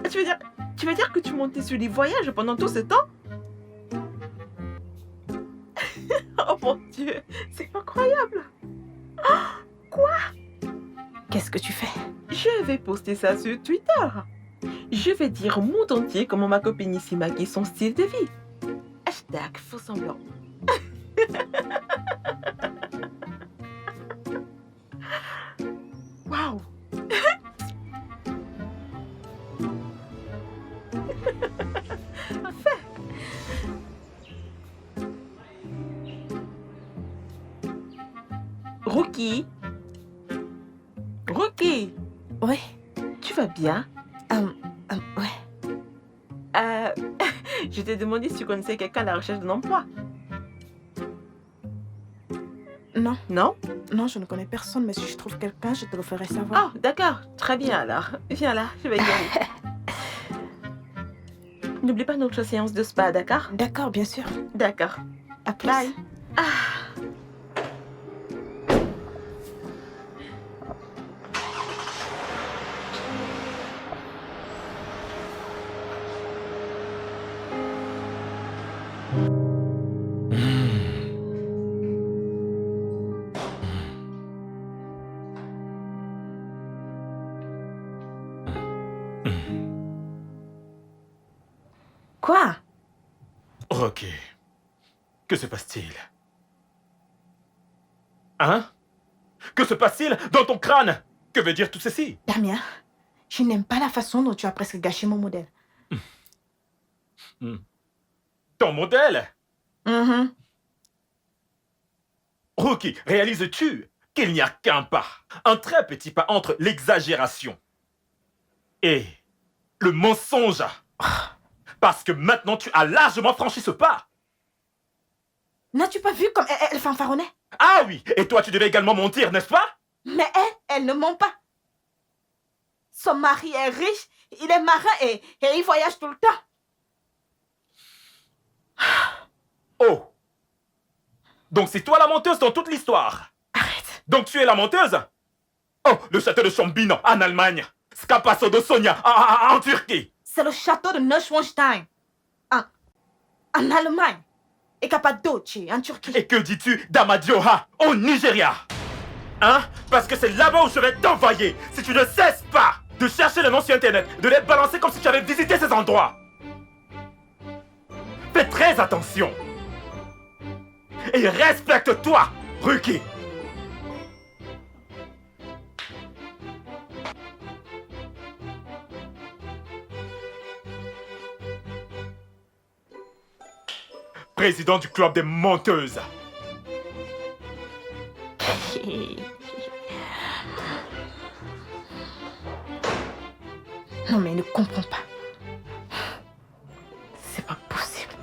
Tu veux dire que tu montais sur les voyages pendant tout ce temps? Oh mon Dieu, c'est incroyable. Quoi? Qu'est-ce que tu fais? Je vais poster ça sur Twitter. Je vais dire au monde entier comment ma copine ici maquille son style de vie. Hashtag faux semblant. Waouh. Parfait. Rookie. Rookie. Oui. Tu vas bien? Ouais. Je t'ai demandé si tu connaissais quelqu'un à la recherche d'un emploi. Non, Non? non, je ne connais personne, mais si je trouve quelqu'un, je te le ferai savoir. Oh, d'accord. Très bien alors. Viens là, je vais y aller. N'oublie pas notre séance de spa, d'accord? D'accord, bien sûr. D'accord. À plus. Bye. Quoi? Ok. Que se passe-t-il? Hein? Que se passe-t-il dans ton crâne? Que veut dire tout ceci? Damien, je n'aime pas la façon dont tu as presque gâché mon modèle. Ton modèle? Mhm. Rookie, réalises-tu qu'il n'y a qu'un pas, un très petit pas entre l'exagération et le mensonge? Parce que maintenant tu as largement franchi ce pas. N'as-tu pas vu comme elle fanfaronnait? Ah oui, et toi tu devais également mentir, n'est-ce pas? Mais elle ne ment pas. Son mari est riche, il est marin et il voyage tout le temps. Oh. Donc c'est toi la menteuse dans toute l'histoire. Arrête. Donc tu es la menteuse? Oh, le château de Chambino en Allemagne. Scapasso de Sonia en Turquie. C'est le château de Neuschwanstein. En Allemagne. Et Cappadoce, en Turquie. Et que dis-tu d'Amadioha au Nigeria? Hein? Parce que c'est là-bas où je vais t'envoyer si tu ne cesses pas de chercher les noms sur Internet, de les balancer comme si tu avais visité ces endroits. Fais très attention. Et respecte-toi, Ruki. Président du club des menteuses. Non mais il ne comprend pas. C'est pas possible.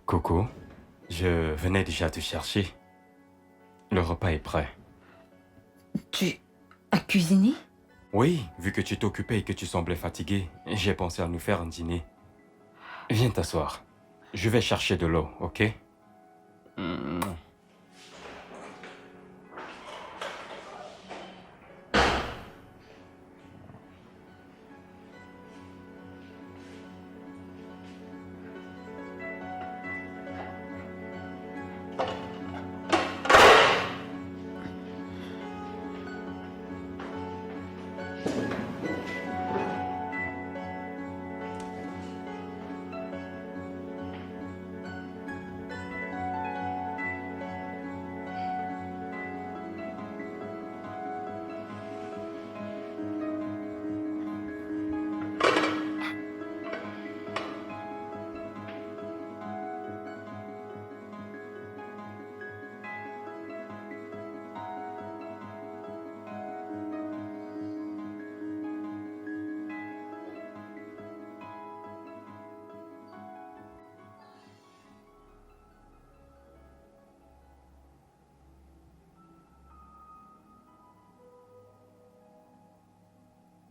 Coco, je venais déjà te chercher. Le repas est prêt. Tu as cuisiné? Oui, vu que tu t'occupais et que tu semblais fatigué, j'ai pensé à nous faire un dîner. Viens t'asseoir. Je vais chercher de l'eau, ok?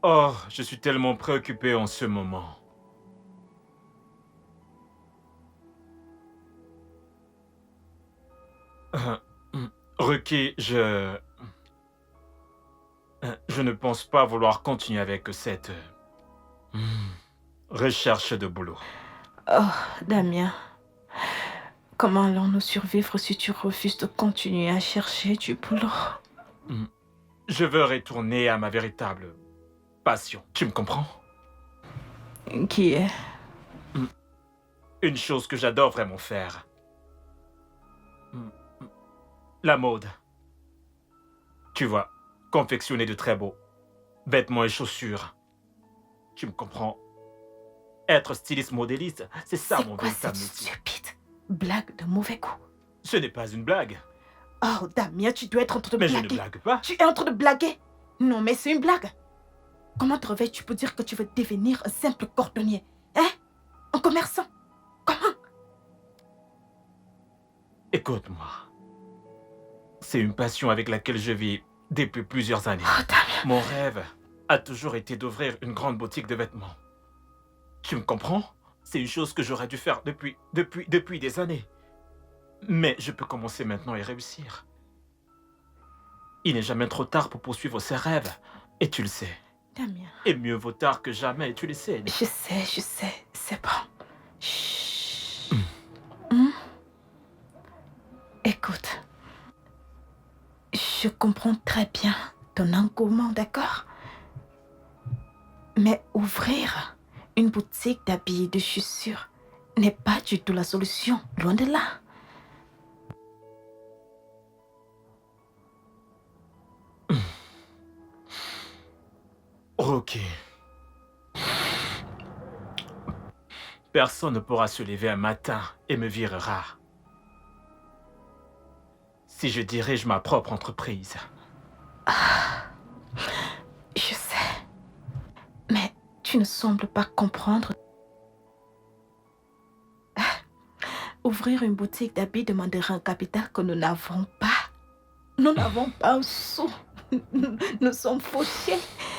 Oh, je suis tellement préoccupé en ce moment. Ruki, je ne pense pas vouloir continuer avec cette recherche de boulot. Oh, Damien. Comment allons-nous survivre si tu refuses de continuer à chercher du boulot? Je veux retourner à ma véritable passion. Tu me comprends? Qui est? Une chose que j'adore vraiment faire. La mode. Tu vois, confectionner de très beaux vêtements et chaussures. Tu me comprends? Être styliste modéliste, c'est ça mon véritable métier. C'est stupide blague de mauvais goût. Ce n'est pas une blague. Oh, Damien, tu dois être en train de Mais blaguer. je ne blague pas. Tu es en train de blaguer? Non, mais c'est une blague. Comment te réveilles-tu pour dire que tu veux devenir un simple cordonnier? Hein? Un commerçant? Comment? Écoute-moi. C'est une passion avec laquelle je vis depuis plusieurs années. Oh, Damien. Mon rêve a toujours été d'ouvrir une grande boutique de vêtements. Tu me comprends? C'est une chose que j'aurais dû faire depuis des années. Mais je peux commencer maintenant et réussir. il n'est jamais trop tard pour poursuivre ses rêves. Et tu le sais. Damien, Et mieux vaut tard que jamais, tu le sais. je sais, c'est bon. Chut. Hmm? Écoute, je comprends très bien ton engouement, d'accord? Mais ouvrir une boutique d'habits et de chaussures n'est pas du tout la solution, loin de là. Ok. Personne ne pourra se lever un matin et me virera. Si je dirige ma propre entreprise. Je sais. Mais tu ne sembles pas comprendre. Ouvrir une boutique d'habits demandera un capital que nous n'avons pas. Nous n'avons pas un sou. Nous sommes fauchés.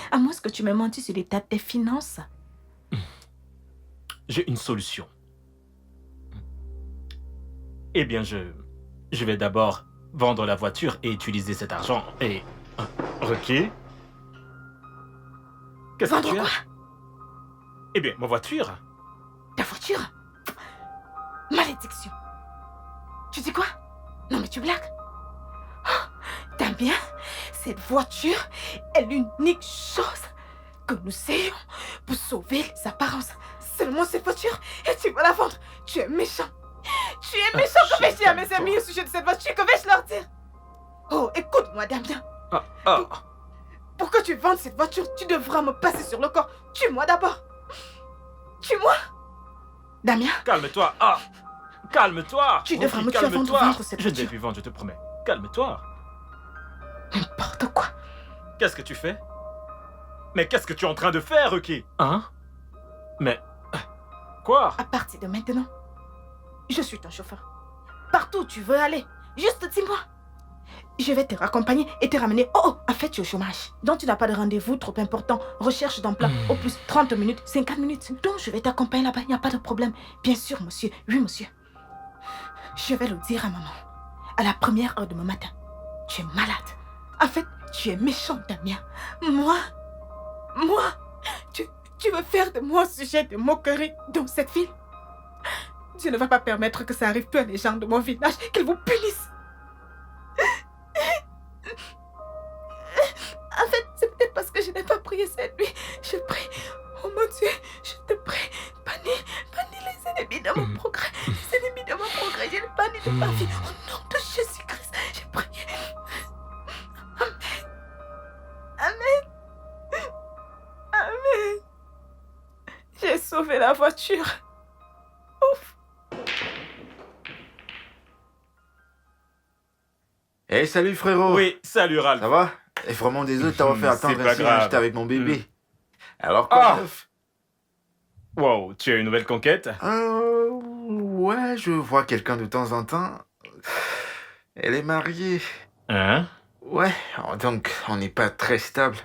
À moins que tu me mentis sur l'état de tes finances. J'ai une solution. Eh bien, je vais d'abord vendre la voiture et utiliser cet argent et... Ok. Qu'est-ce que Vendre tu as? quoi? Eh bien, ma voiture. Ta voiture? Malédiction. Tu dis quoi? Non mais tu blagues. Oh, Damien, cette voiture est l'unique chose que nous ayons pour sauver les apparences. Seulement cette voiture et tu vas la vendre. Tu es méchant. Tu es méchant. Que vais-je dire à mes amis au sujet de cette voiture? Que vais-je leur dire? Oh, écoute-moi Damien. Pour que tu vendes cette voiture, tu devras me passer sur le corps. Tue-moi d'abord. Tue-moi. Damien. Calme-toi. Calme-toi. Tu devras me tuer avant de Calme-toi. vendre cette Je ne vais voiture. plus vendre, je te promets. Calme-toi. N'importe quoi. Qu'est-ce que tu fais? Mais qu'est-ce que tu es en train de faire, Ruki? Hein? Mais... Quoi? À partir de maintenant, je suis ton chauffeur. Partout où tu veux aller, juste dis-moi. Je vais te raccompagner et te ramener. Oh, en fait, tu es au chômage. Donc, tu n'as pas de rendez-vous trop important. Recherche d'emploi au plus 30 minutes, 50 minutes. Donc, je vais t'accompagner là-bas. Il n'y a pas de problème. Bien sûr, monsieur. Oui, monsieur. Je vais le dire à maman. À la première heure de mon matin. Tu es malade. En fait, tu es méchant, Damien. Moi, tu veux faire de moi un sujet de moquerie dans cette ville? Je ne vais pas permettre que ça arrive plus à les gens de mon village, qu'ils vous punissent. En fait, c'est peut-être parce que je n'ai pas prié cette nuit. Je prie. Oh mon Dieu, je te prie. Bannis les ennemis de mon progrès. Les ennemis de mon progrès, je les bannis de ma vie. Au nom de Jésus-Christ, je prie. Amen. Amen. J'ai sauvé la voiture. Ouf. Hey, salut frérot. Oui, salut Ralph. Ça va? Et vraiment désolé de t'avoir fait C'est attendre pas ainsi, grave. j'étais avec mon bébé. Alors quoi, Ah. chef? Wow, tu as une nouvelle conquête? Ouais, je vois quelqu'un de temps en temps. Elle est mariée. Hein? Ouais, donc on n'est pas très stable.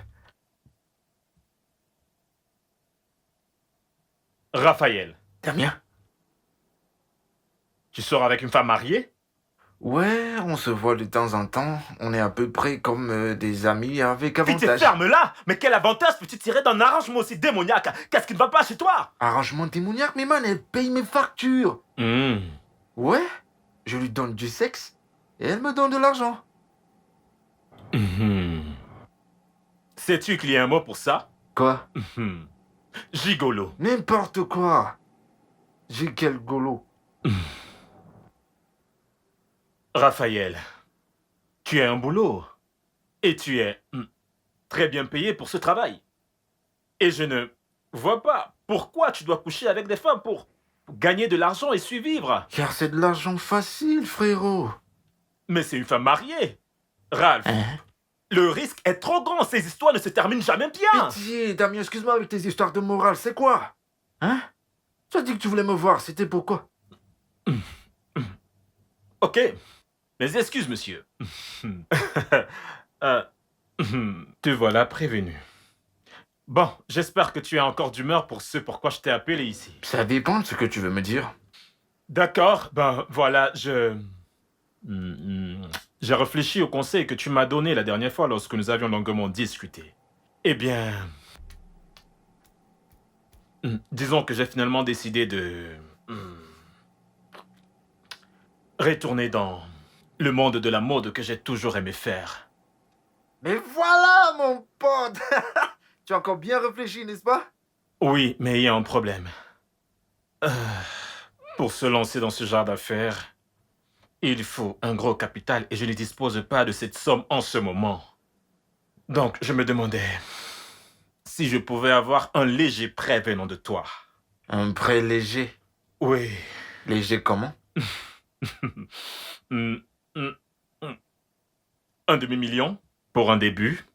Raphaël, Damien? tu sors avec une femme mariée? Ouais, on se voit de temps en temps. On est à peu près comme des amis avec Pitié, avantage. ferme-la! Mais quel avantage peux-tu tirer d'un arrangement aussi démoniaque? Qu'est-ce qui ne va pas chez toi? Arrangement démoniaque, mais man, elle paye mes factures. Ouais, je lui donne du sexe et elle me donne de l'argent. Sais-tu qu'il y a un mot pour ça? Quoi? Gigolo. N'importe quoi. J'ai quel golo. Raphaël, tu as un boulot. Et tu es très bien payé pour ce travail. Et je ne vois pas pourquoi tu dois coucher avec des femmes pour gagner de l'argent et survivre. Car c'est de l'argent facile, frérot. Mais c'est une femme mariée. Ralph, le risque est trop grand. Ces histoires ne se terminent jamais bien. Pitié, Damien, excuse-moi avec tes histoires de morale, c'est quoi? Hein? Tu as dit que tu voulais me voir, c'était pourquoi? Ok. Mes excuses, monsieur. Te voilà prévenu. Bon, j'espère que tu es encore d'humeur pour ce pourquoi je t'ai appelé ici. Ça dépend de ce que tu veux me dire. D'accord, ben voilà, j'ai réfléchi au conseil que tu m'as donné la dernière fois lorsque nous avions longuement discuté. Eh bien... disons que j'ai finalement décidé de... retourner dans le monde de la mode que j'ai toujours aimé faire. Mais voilà, mon pote. Tu as encore bien réfléchi, n'est-ce pas? Oui, mais il y a un problème. Pour se lancer dans ce genre d'affaires, il faut un gros capital et je ne dispose pas de cette somme en ce moment. Donc, je me demandais si je pouvais avoir un léger prêt venant de toi. Un prêt léger. Oui. Léger comment? Mm, mm, mm. Un demi-million pour un début.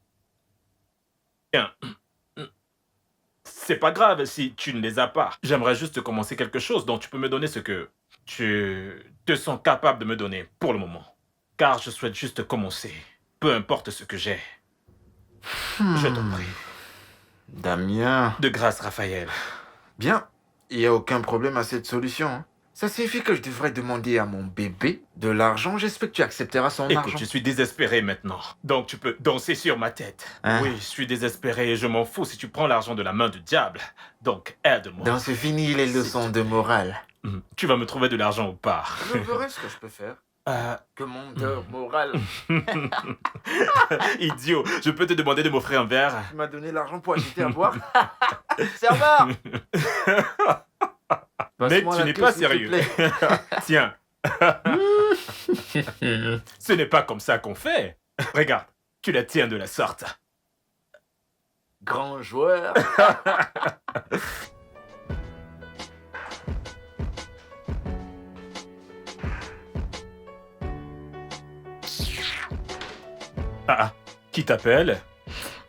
Bien. C'est pas grave si tu ne les as pas. J'aimerais juste commencer quelque chose, donc tu peux me donner ce que tu te sens capable de me donner pour le moment. Car je souhaite juste commencer, peu importe ce que j'ai. Je t'en prie. Damien. De grâce, Raphaël. Bien, il n'y a aucun problème à cette solution. Hein. Ça signifie que je devrais demander à mon bébé de l'argent. J'espère que tu accepteras son argent. Écoute, je suis désespéré maintenant. Donc tu peux danser sur ma tête. Hein? Oui, je suis désespéré et je m'en fous si tu prends l'argent de la main du diable. Donc aide-moi. Dans ce fini les leçons de morale. Tu vas me trouver de l'argent ou pas? Je verrai ce que je peux faire. Commandeur moral. Idiot, je peux te demander de m'offrir un verre? Tu m'as donné l'argent pour acheter à boire. Serveur. Mais tu n'es pas sérieux. Tiens. Ce n'est pas comme ça qu'on fait. Regarde, tu la tiens de la sorte. Grand joueur. Ah, qui t'appelle?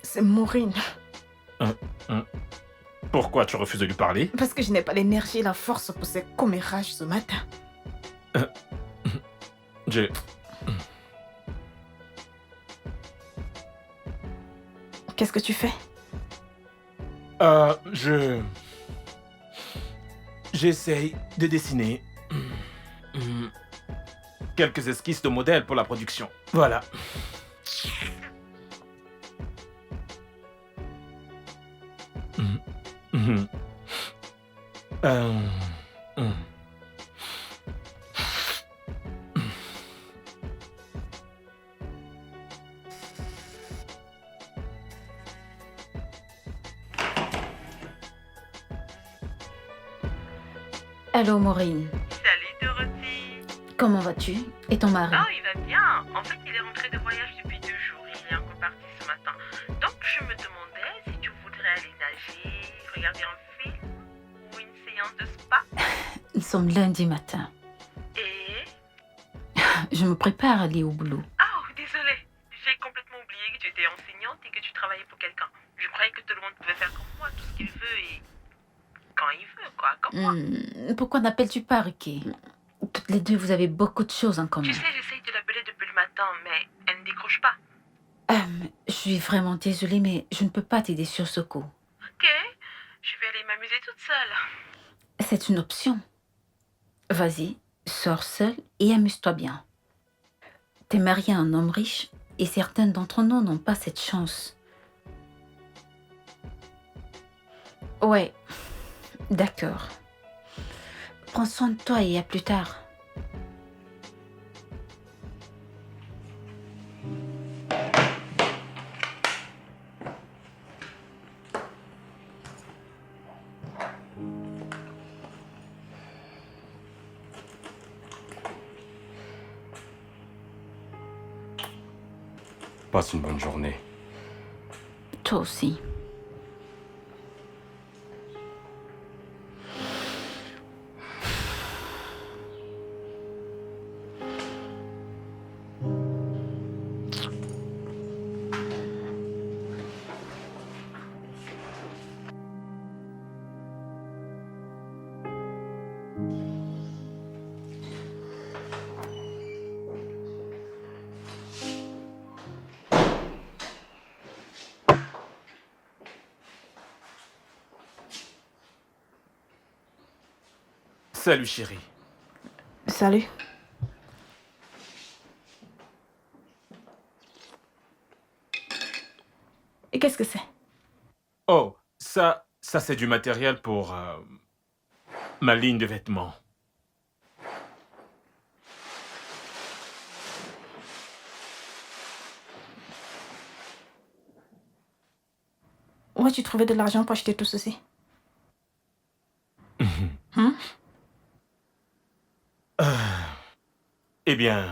C'est Maureen. Pourquoi tu refuses de lui parler? Parce que je n'ai pas l'énergie et la force pour ces commérages ce matin. Qu'est-ce que tu fais? J'essaye de dessiner quelques esquisses de modèles pour la production. Voilà. Allô, Maureen. Salut Dorothy. Comment vas-tu? Et ton mari? Oh, il va bien. En fait, il est rentré de voyage depuis 2 jours. Il est encore parti ce matin. Donc, je me demandais si tu voudrais aller nager, regarder un film ou une séance de spa. Nous sommes lundi matin. Et... Je me prépare à aller au boulot. Oh, désolée. J'ai complètement oublié que tu étais enseignante et que tu travaillais pour quelqu'un. Je croyais que tout le monde pouvait faire comme moi, tout ce qu'il veut et... quand il veut, quoi, comme moi. Pourquoi n'appelles-tu pas Ricky? Toutes les deux, vous avez beaucoup de choses en commun. Tu sais, j'essaye de l'appeler depuis le matin, mais elle ne décroche pas. Je suis vraiment désolée, mais je ne peux pas t'aider sur ce coup. Ok, je vais aller m'amuser toute seule. C'est une option. Vas-y, sors seule et amuse-toi bien. T'es mariée à un homme riche et certains d'entre nous n'ont pas cette chance. Ouais, d'accord. Prends soin de toi et à plus tard. Passe une bonne journée. Toi aussi. Salut chérie. Salut. Et qu'est-ce que c'est? Oh, ça c'est du matériel pour ma ligne de vêtements. Où as-tu trouvé de l'argent pour acheter tout ceci? Hein? Eh bien,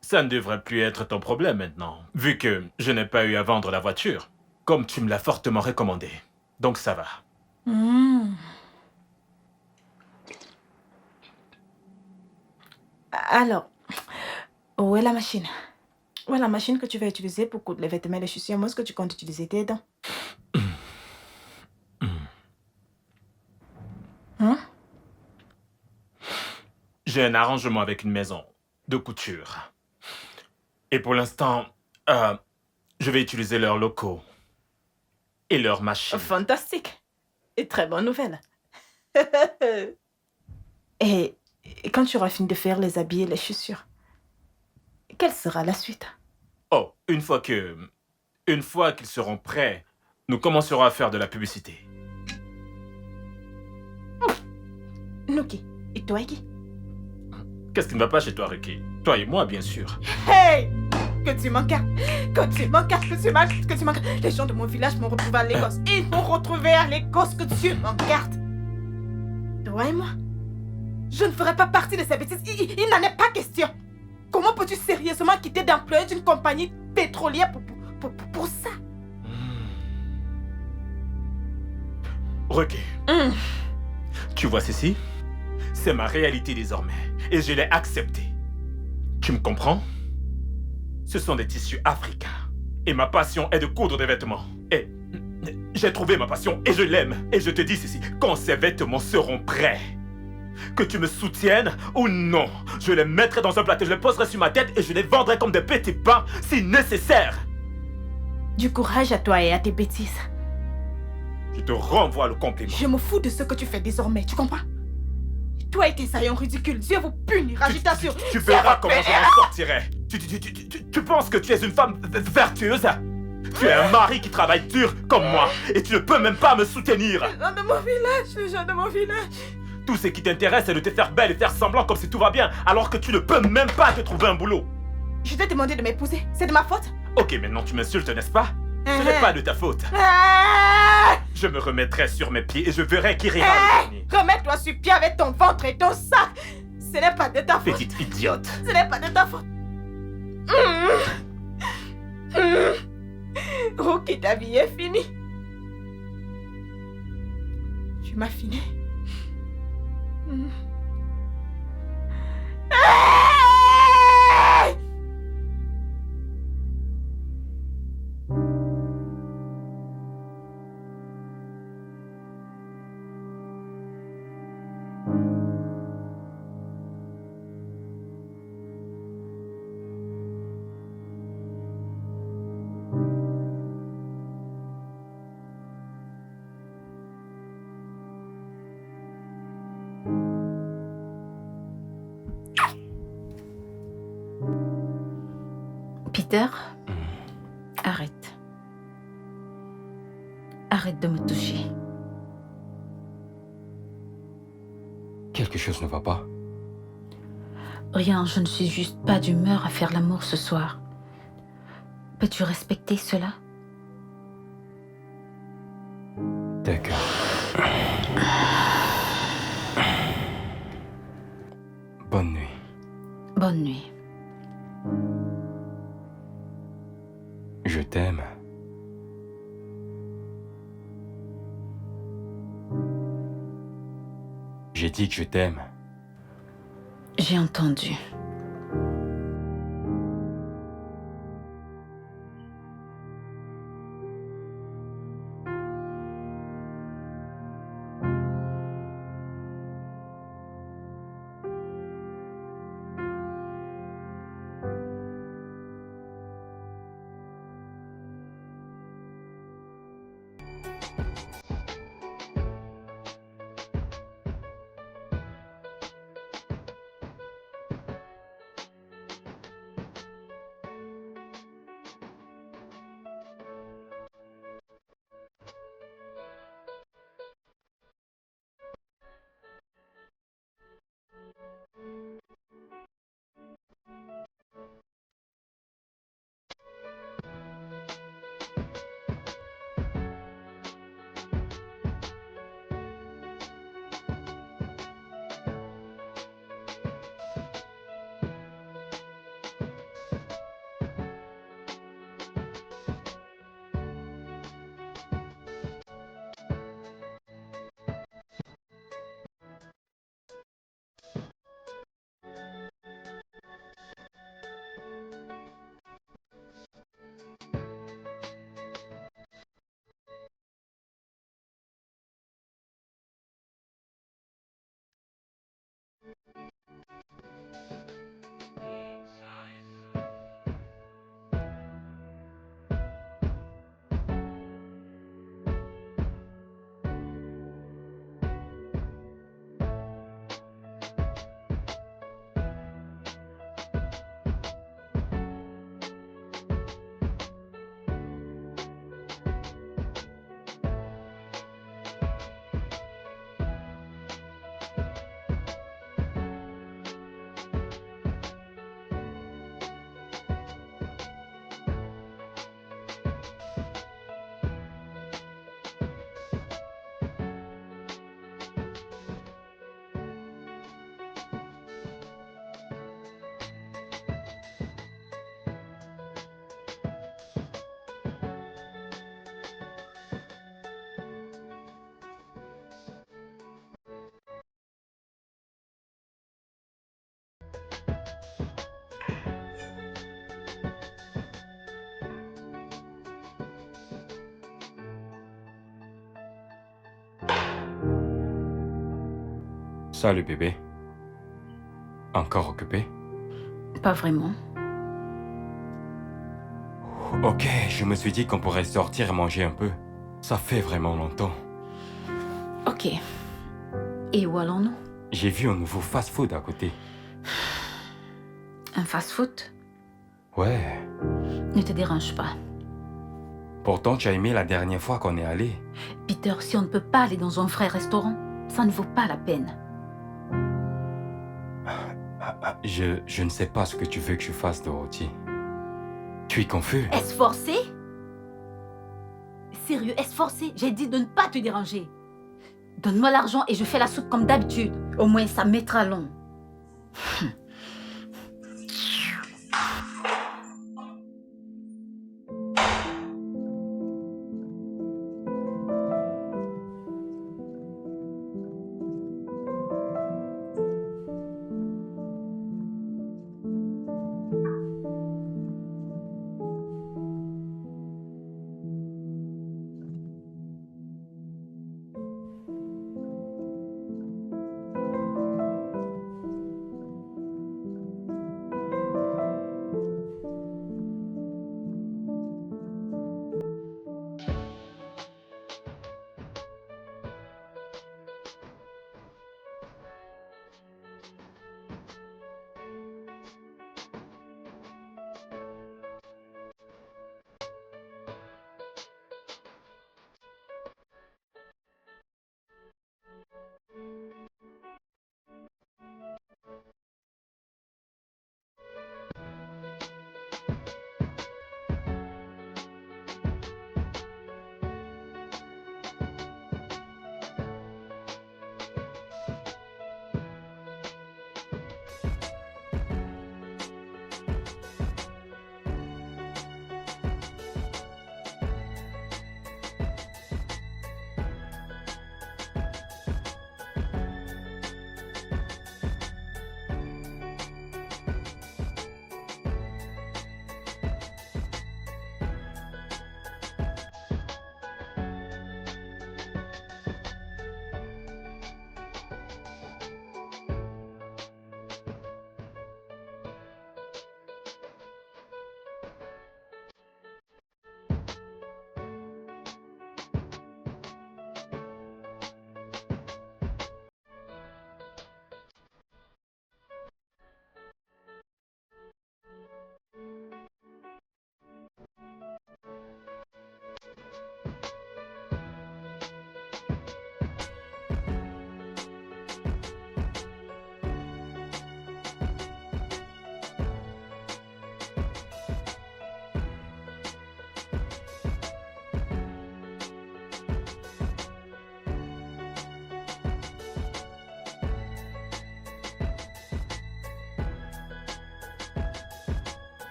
ça ne devrait plus être ton problème maintenant, vu que je n'ai pas eu à vendre la voiture, comme tu me l'as fortement recommandé. Donc ça va. Hmm. Alors, où est la machine? Où est la machine que tu vas utiliser pour coudre les vêtements et les chaussures? Moi, est-ce que tu comptes utiliser tes dents? Hein? J'ai un arrangement avec une maison de couture. Et pour l'instant, je vais utiliser leurs locaux et leurs machines. Fantastique. Et très bonne nouvelle. et, et quand tu auras fini de faire les habits et les chaussures, quelle sera la suite? Oh, une fois qu'ils seront prêts, nous commencerons à faire de la publicité. Nuki, et toi, qui? Qu'est-ce qui ne va pas chez toi, Ricky? Toi et moi, bien sûr. Hey! Que tu m'en gardes! Que tu m'en gardes! Que tu m'en gardes! Les gens de mon village m'ont retrouvé à Lagos. Ils m'ont retrouvé à Lagos. Que tu m'en gardes! Toi et moi, je ne ferai pas partie de ces bêtises. Il n'en est pas question. Comment peux-tu sérieusement quitter d'employé d'une compagnie pétrolière pour ça? Ricky, tu vois ceci? C'est ma réalité désormais. Et je l'ai acceptée. Tu me comprends? Ce sont des tissus africains. Et ma passion est de coudre des vêtements. Et j'ai trouvé ma passion et je l'aime. Et je te dis ceci, quand ces vêtements seront prêts, que tu me soutiennes ou non, je les mettrai dans un plateau, je les poserai sur ma tête et je les vendrai comme des petits pains si nécessaire. Du courage à toi et à tes bêtises. Je te renvoie le compliment. Je me fous de ce que tu fais désormais, tu comprends? Toi et tes saillants ridicules, Dieu vous punira, je t'assure. Tu verras comment je m'en sortirai. Tu penses que tu es une femme vertueuse? Tu es un mari qui travaille dur comme moi et tu ne peux même pas me soutenir. Les gens de mon village, les gens de mon village. Tout ce qui t'intéresse c'est de te faire belle et faire semblant comme si tout va bien alors que tu ne peux même pas te trouver un boulot. Je t'ai demandé de m'épouser, c'est de ma faute? Ok, maintenant tu m'insultes, n'est-ce pas? Ce n'est pas de ta faute. Je me remettrai sur mes pieds et je verrai qui rira le dernier. Remets-toi sur pied avec ton ventre et ton sac. Ce n'est pas de ta faute. Petite idiote. Ce n'est pas de ta faute. Rookie, ta vie est finie. Tu m'as fini. Peter, arrête. Arrête de me toucher. Quelque chose ne va pas. Rien, je ne suis juste pas d'humeur à faire l'amour ce soir. Peux-tu respecter cela? D'accord. Bonne nuit. Bonne nuit. Je t'aime. J'ai dit que je t'aime. J'ai entendu. Salut bébé. Encore occupé? Pas vraiment. Ok, je me suis dit qu'on pourrait sortir et manger un peu. Ça fait vraiment longtemps. Ok. Et où allons-nous? J'ai vu un nouveau fast-food à côté. Un fast-food? Ouais. Ne te dérange pas. Pourtant, tu as aimé la dernière fois qu'on est allé. Peter, si on ne peut pas aller dans un vrai restaurant, ça ne vaut pas la peine. Je ne sais pas ce que tu veux que je fasse, Dorothy. Tu es confus? Est-ce forcé? Sérieux, est-ce forcé? J'ai dit de ne pas te déranger. Donne-moi l'argent et je fais la soupe comme d'habitude. Au moins, ça mettra long.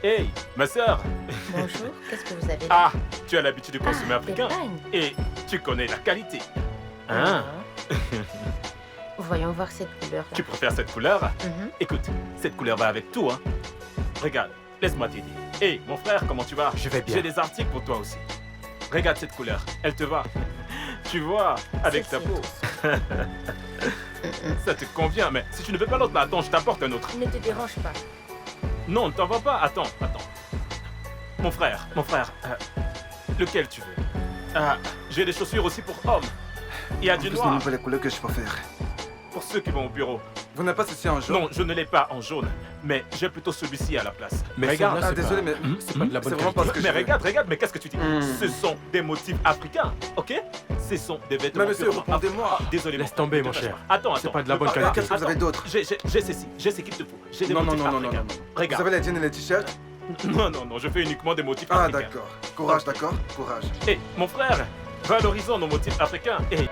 Hey, ma sœur. Bonjour, qu'est-ce que vous avez là? Ah, tu as l'habitude de consommer des africain. pagnes. Et tu connais la qualité. Hein? Voyons voir cette couleur-là. Tu préfères cette couleur? Mhm. Écoute, cette couleur va avec tout, hein. Regarde, laisse-moi t'aider. Hey, mon frère, comment tu vas? Je vais bien. J'ai des articles pour toi aussi. Regarde cette couleur, elle te va. Tu vois, avec ta Ceci peau. Ça te convient, mais si tu ne veux pas l'autre, là, attends, je t'apporte un autre. Ne te dérange pas. Non, ne t'en vas pas. Attends. Mon frère, lequel tu veux? J'ai des chaussures aussi pour hommes. Il y a du Plus noir de nouvelles couleurs que je préfère. pour ceux qui vont au bureau. Vous n'avez pas ceci en jaune? Non, je ne l'ai pas en jaune. mais j'ai plutôt celui-ci à la place. Mais regarde. celle-là, Ah, désolé, mais c'est pas de la bonne c'est vraiment pas ce qualité. que Mais je veux. regarde, mais qu'est-ce que tu dis? Ce sont des motifs africains, ok? Ce sont des vêtements. Mais monsieur, purement répondez-moi. Ah, désolé. Laisse mon tomber, frère, mon ne te cher. lâche pas. Attends. C'est pas de la bonne Ah, qualité. qu'est-ce que vous avez d'autre? J'ai ceci, j'ai ce qu'il te faut. J'ai des Non, motifs non, africains. Vous Regarde. avez les jeans et les t-shirts? Non, je fais uniquement des motifs Ah, africains. d'accord. Courage, d'accord? Courage. Hé, mon frère, valorisons nos motifs africains. Hé.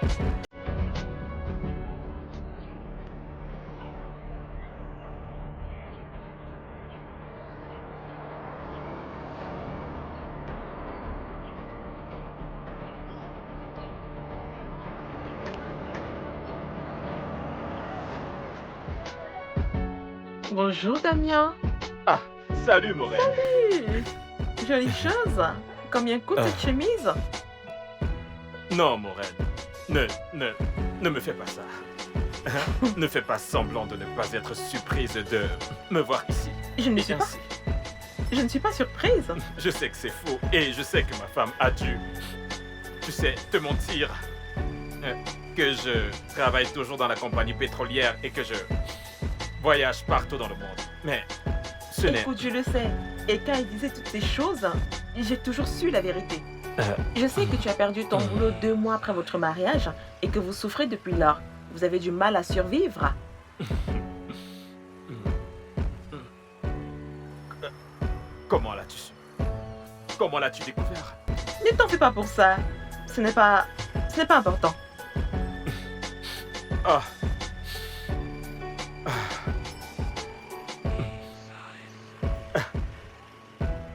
Bonjour Damien. Salut, Morel. Jolie chose. Combien coûte cette chemise? Non, Morel. Ne me fais pas ça. Ne fais pas semblant de ne pas être surprise de me voir ici. Je ne Et suis pas. ainsi. Je ne suis pas surprise. Je sais que c'est faux et je sais que ma femme a dû, tu sais, te mentir. Que je travaille toujours dans la compagnie pétrolière et que je voyage partout dans le monde. Mais ce n'est... Écoute, je le sais. Et quand il disait toutes ces choses, j'ai toujours su la vérité. Je sais que tu as perdu ton boulot 2 mois après votre mariage et que vous souffrez depuis lors. Vous avez du mal à survivre. Comment l'as-tu su? Comment l'as-tu découvert? Ne t'en fais pas pour ça. Ce n'est pas important. Ah.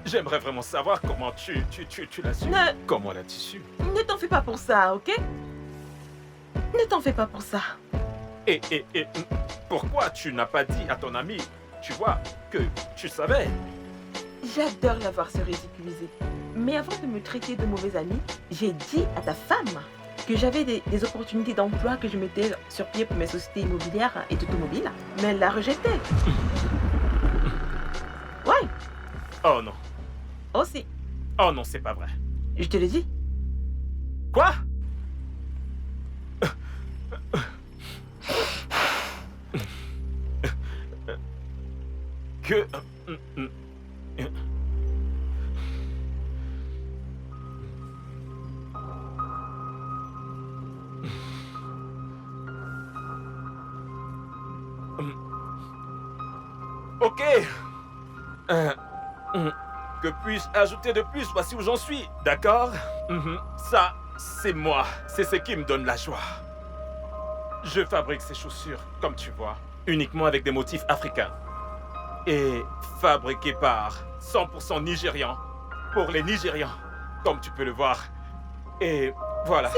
J'aimerais vraiment savoir comment tu l'as su. Comment l'as-tu su? Ne t'en fais pas pour ça, ok? Ne t'en fais pas pour ça. Et pourquoi tu n'as pas dit à ton ami, tu vois, que tu savais? J'adore la voir se ridiculiser. Mais avant de me traiter de mauvais ami, j'ai dit à ta femme que j'avais des opportunités d'emploi que je mettais sur pied pour mes sociétés immobilières et automobiles, mais elle l'a rejeté. Ouais, Oh non. aussi. Oh non, c'est pas vrai. Je te le dis. Quoi? Que... Ok. Que puis-je ajouter de plus? Voici où j'en suis, d'accord? Ça, c'est moi. C'est ce qui me donne la joie. Je fabrique ces chaussures, comme tu vois, uniquement avec des motifs africains. Et fabriquées par 100% Nigérians, pour les Nigérians, comme tu peux le voir. Et voilà.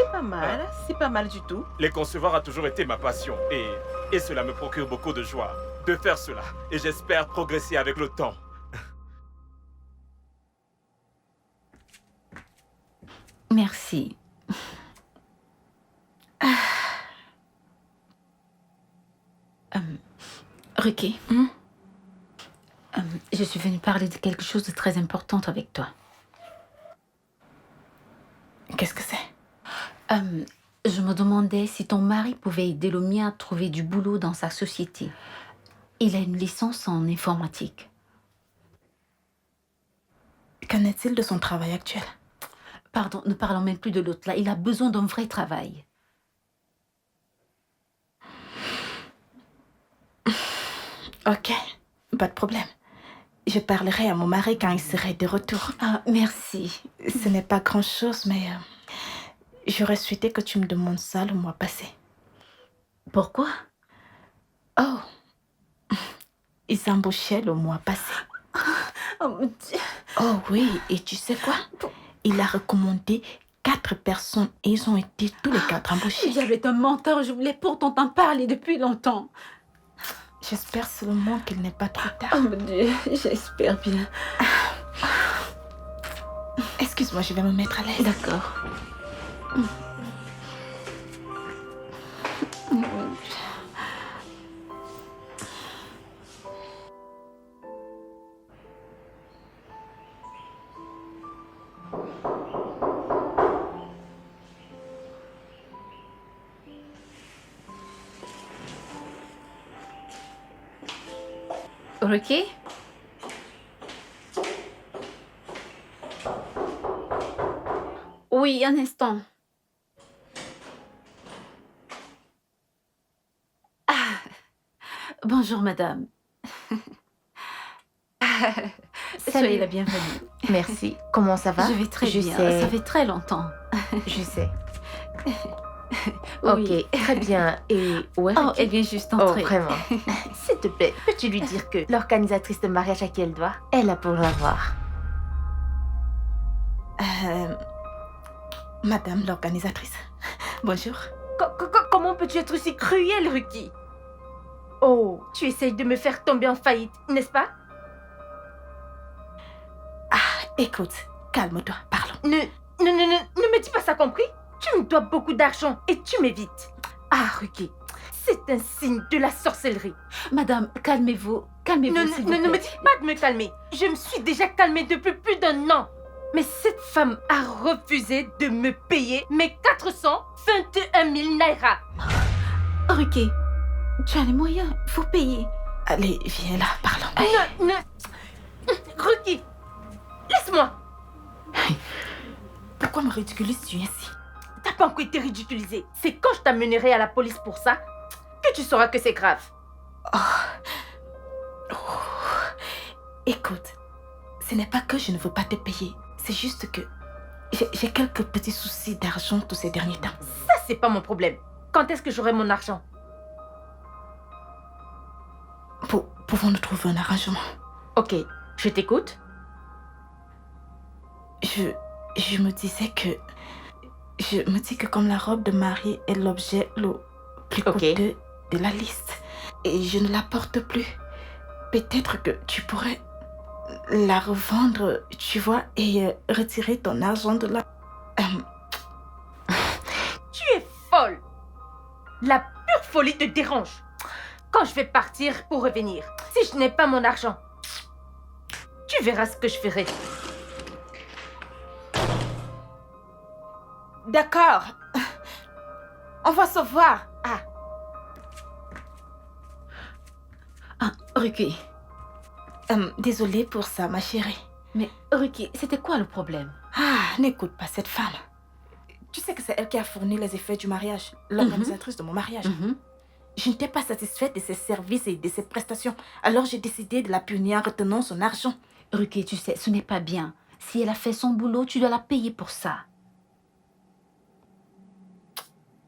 C'est pas mal du tout. Les concevoir a toujours été ma passion et cela me procure beaucoup de joie de faire cela. Et j'espère progresser avec le temps. Merci. Ricky, je suis venue parler de quelque chose de très important avec toi. Qu'est-ce que c'est? Je me demandais si ton mari pouvait aider le mien à trouver du boulot dans sa société. Il a une licence en informatique. Qu'en est-il de son travail actuel? Pardon, ne parlons même plus de l'autre là. Il a besoin d'un vrai travail. Ok, pas de problème. Je parlerai à mon mari quand il serait de retour. Ah, merci. Ce n'est pas grand-chose, mais j'aurais souhaité que tu me demandes ça le mois passé. Pourquoi? Oh, ils embauchaient le mois passé. Oh, mon Dieu. Oh oui, et tu sais quoi? Il a recommandé 4 personnes et ils ont été tous les 4 embauchés. J'avais un menteur, je voulais pourtant t'en parler depuis longtemps. J'espère seulement qu'il n'est pas trop tard. Oh mon Dieu, j'espère bien. Excuse-moi, je vais me mettre à l'aise. D'accord. Ruki? Oui, un instant. Ah, bonjour, madame. Soyez la bienvenue. Merci. Comment ça va? Je vais très bien. sais. Ça fait très longtemps. Je sais. Oui. Ok, très bien. Et où est Oh, Ruki? elle vient juste Oh, entrer. vraiment. S'il te plaît, peux-tu lui dire que l'organisatrice de mariage à qui elle doit, elle a pour l'avoir. Madame l'organisatrice. Bonjour. Comment peux-tu être aussi cruel, Ruki? Oh, tu essayes de me faire tomber en faillite, n'est-ce pas? Écoute, calme-toi, parlons. Ne me dis pas ça, compris? Tu me dois beaucoup d'argent et tu m'évites. Ah, Ruki, c'est un signe de la sorcellerie. Madame, calmez-vous. Calmez-vous, s'il vous plaît. Ne me dis pas de me calmer. Je me suis déjà calmée depuis plus d'un an. Mais cette femme a refusé de me payer mes 421 000 naira. Ruki, tu as les moyens. Il faut payer. Allez, viens là, parlons. Ruki, laisse-moi. Pourquoi me ridiculises-tu ainsi? T'as pas encore été ridiculisé. C'est quand je t'amènerai à la police pour ça que tu sauras que c'est grave. Écoute, ce n'est pas que je ne veux pas te payer. C'est juste que j'ai quelques petits soucis d'argent tous ces derniers temps. Ça, c'est pas mon problème. Quand est-ce que j'aurai mon argent? Pouvons-nous trouver un arrangement? Ok, je t'écoute. Je me disais que... Je me dis que comme la robe de mariée est l'objet le plus coûteux de la liste, et je ne la porte plus, peut-être que tu pourrais la revendre, tu vois, et retirer ton argent de là. Tu es folle. La pure folie te dérange. Quand je vais partir pour revenir, si je n'ai pas mon argent, tu verras ce que je ferai. D'accord. On va se voir. Ruki. Désolée pour ça, ma chérie. Mais Ruki, c'était quoi le problème? N'écoute pas cette femme. Tu sais que c'est elle qui a fourni les effets du mariage, l'organisatrice de mon mariage. Je n'étais pas satisfaite de ses services et de ses prestations. Alors j'ai décidé de la punir en retenant son argent. Ruki, tu sais, ce n'est pas bien. Si elle a fait son boulot, tu dois la payer pour ça.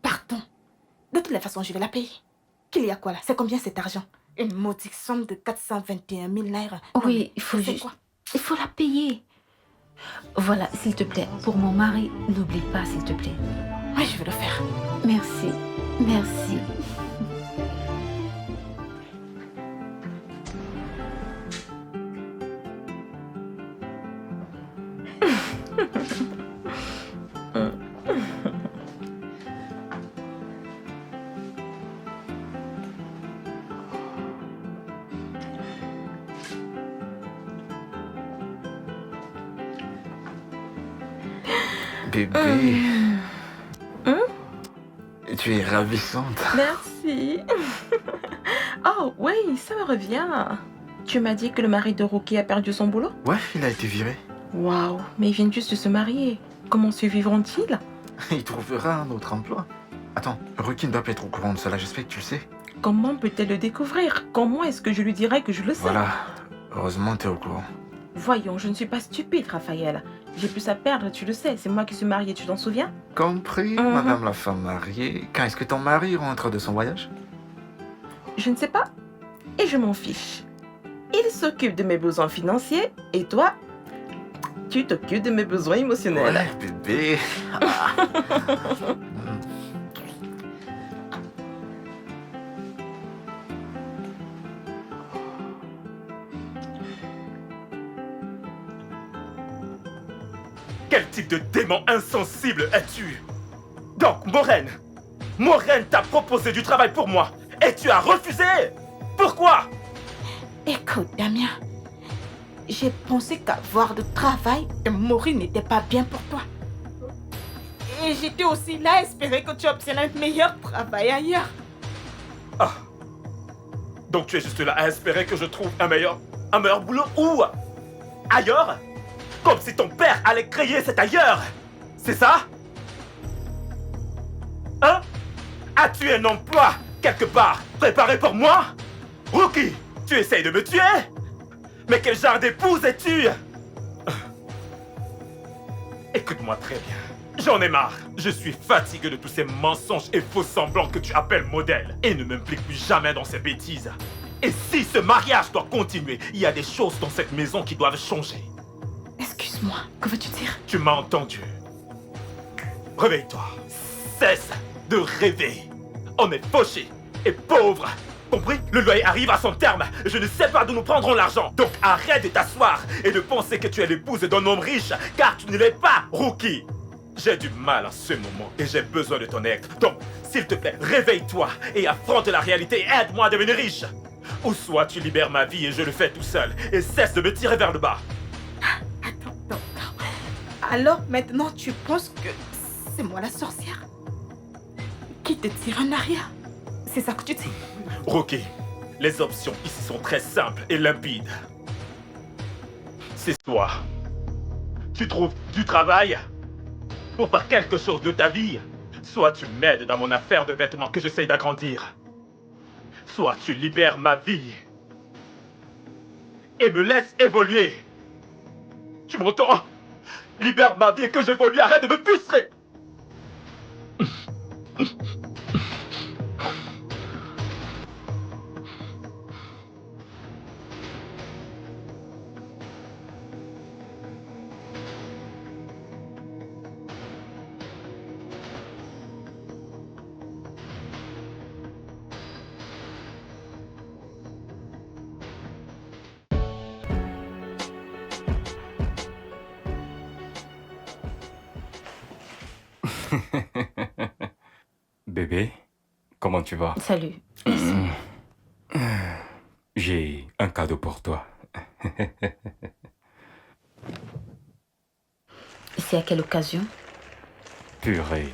Pardon. De toutes les façons, je vais la payer. Qu'il y a quoi là? C'est combien cet argent? Une maudite somme de 421 000 naira. Oui, il faut juste... quoi? Il faut la payer. Voilà, s'il te plaît, pour mon mari, n'oublie pas, s'il te plaît. Oui, je vais le faire. Merci. Merci. Bébé. Tu es ravissante. Merci. Oh, oui, ça me revient. Tu m'as dit que le mari de Ruki a perdu son boulot? Ouais, il a été viré. Waouh, mais ils viennent juste de se marier. Comment survivront-ils? Il trouvera un autre emploi. Attends, Ruki ne doit pas être au courant de cela, j'espère que tu le sais. Comment peut-elle le découvrir? Comment est-ce que je lui dirai que je le sais? Voilà, heureusement t'es au courant. Voyons, je ne suis pas stupide, Raphaël. J'ai plus à perdre, tu le sais. C'est moi qui suis mariée, tu t'en souviens? Compris, madame la femme mariée. Quand est-ce que ton mari rentre de son voyage? Je ne sais pas. Et je m'en fiche. Il s'occupe de mes besoins financiers et toi, tu t'occupes de mes besoins émotionnels. Ouais, bébé. Quel type de démon insensible es-tu? Donc, Maureen t'a proposé du travail pour moi et tu as refusé. Pourquoi? Écoute, Damien, j'ai pensé qu'avoir de travail et mourir n'était pas bien pour toi. Et j'étais aussi là à espérer que tu obtiennes un meilleur travail ailleurs. Donc tu es juste là à espérer que je trouve un meilleur boulot où? Ailleurs? Comme si ton père allait créer cet ailleurs. C'est ça? Hein? As-tu un emploi quelque part préparé pour moi? Rookie, tu essayes de me tuer? Mais quel genre d'épouse es-tu? Écoute-moi très bien. J'en ai marre. Je suis fatigué de tous ces mensonges et faux semblants que tu appelles modèles. Et ne m'implique plus jamais dans ces bêtises. Et si ce mariage doit continuer, il y a des choses dans cette maison qui doivent changer. Excuse-moi, que veux-tu dire? Tu m'as entendu. Réveille-toi. Cesse de rêver. On est fauché et pauvre. Compris? Le loyer arrive à son terme. Je ne sais pas d'où nous prendrons l'argent. Donc arrête de t'asseoir et de penser que tu es l'épouse d'un homme riche, car tu ne l'es pas, Rookie. J'ai du mal en ce moment et j'ai besoin de ton aide. Donc, s'il te plaît, réveille-toi et affronte la réalité et aide-moi à devenir riche. Ou soit tu libères ma vie et je le fais tout seul et cesse de me tirer vers le bas. Attends. Alors maintenant tu penses que c'est moi la sorcière qui te tire en arrière? C'est ça que tu dis? Rookie, les options ici sont très simples et limpides. C'est toi. Tu trouves du travail pour faire quelque chose de ta vie. Soit tu m'aides dans mon affaire de vêtements que j'essaye d'agrandir. Soit tu libères ma vie et me laisses évoluer. Tu m'entends? Libère ma vie et que j'évolue, arrête de me pucerer. Bébé, comment tu vas? Salut. J'ai un cadeau pour toi. C'est à quelle occasion? Purée,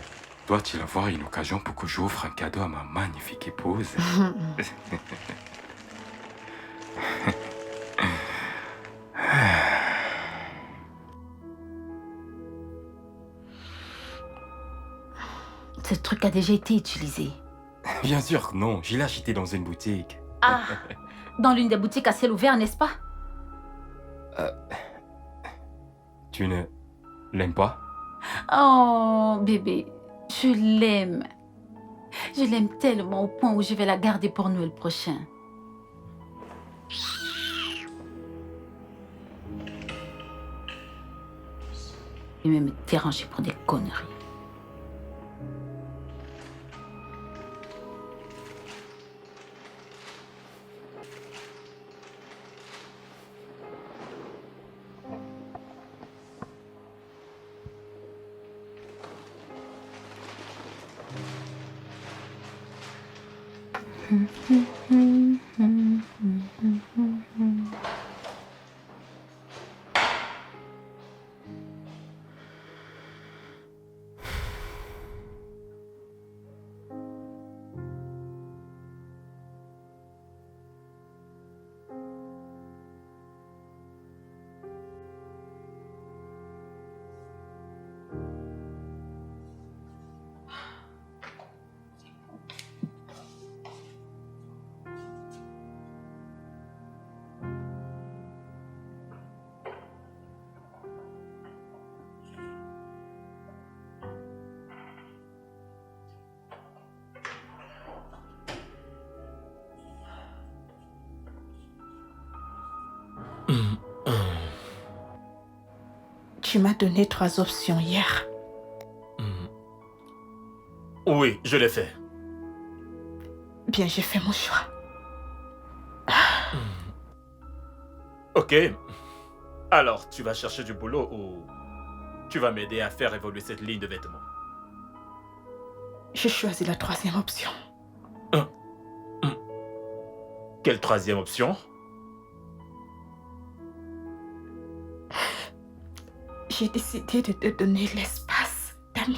doit-il avoir une occasion pour que j'offre un cadeau à ma magnifique épouse? Ce truc a déjà été utilisé. Bien sûr que non, je l'ai acheté dans une boutique. Ah, dans l'une des boutiques à ciel ouvert, n'est-ce pas? Tu ne l'aimes pas? Oh, bébé, je l'aime. Je l'aime tellement au point où je vais la garder pour Noël prochain. Il va me déranger pour des conneries. Tu m'as donné 3 options hier. Oui, je l'ai fait. Bien, j'ai fait mon choix. Ok. Alors, tu vas chercher du boulot ou tu vas m'aider à faire évoluer cette ligne de vêtements? J'ai choisi la 3e option. Quelle 3e option? J'ai décidé de te donner l'espace, Damien.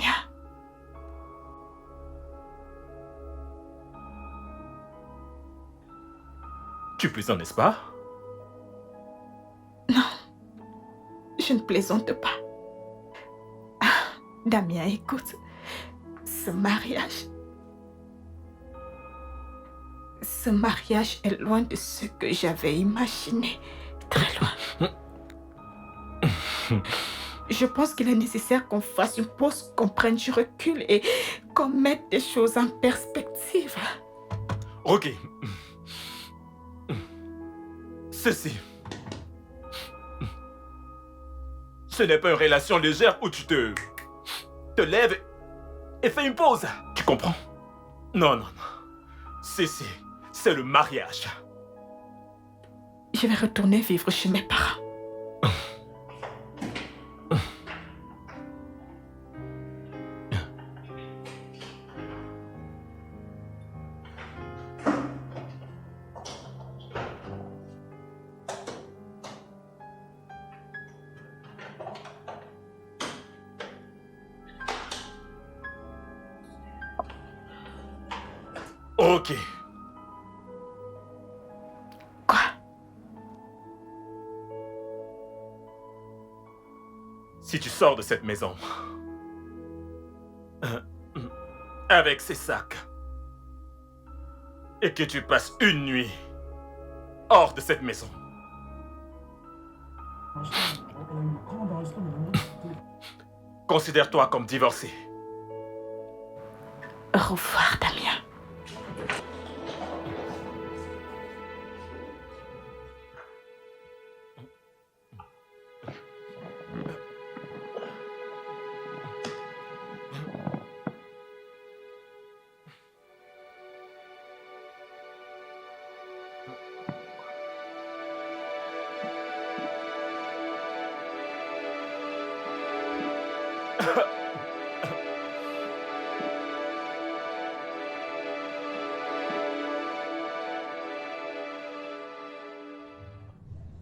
Tu plaisantes, n'est-ce pas? Non, je ne plaisante pas. Ah, Damien, écoute, ce mariage est loin de ce que j'avais imaginé. Très loin. Je pense qu'il est nécessaire qu'on fasse une pause, qu'on prenne du recul et qu'on mette des choses en perspective. Ok. Ceci. Ce n'est pas une relation légère où tu te lèves et fais une pause. Tu comprends? Non, non, non. Ceci, c'est le mariage. Je vais retourner vivre chez mes parents. Ok. Quoi? Si tu sors de cette maison avec ces sacs et que tu passes une nuit hors de cette maison, considère-toi comme divorcé. Au revoir, Damien.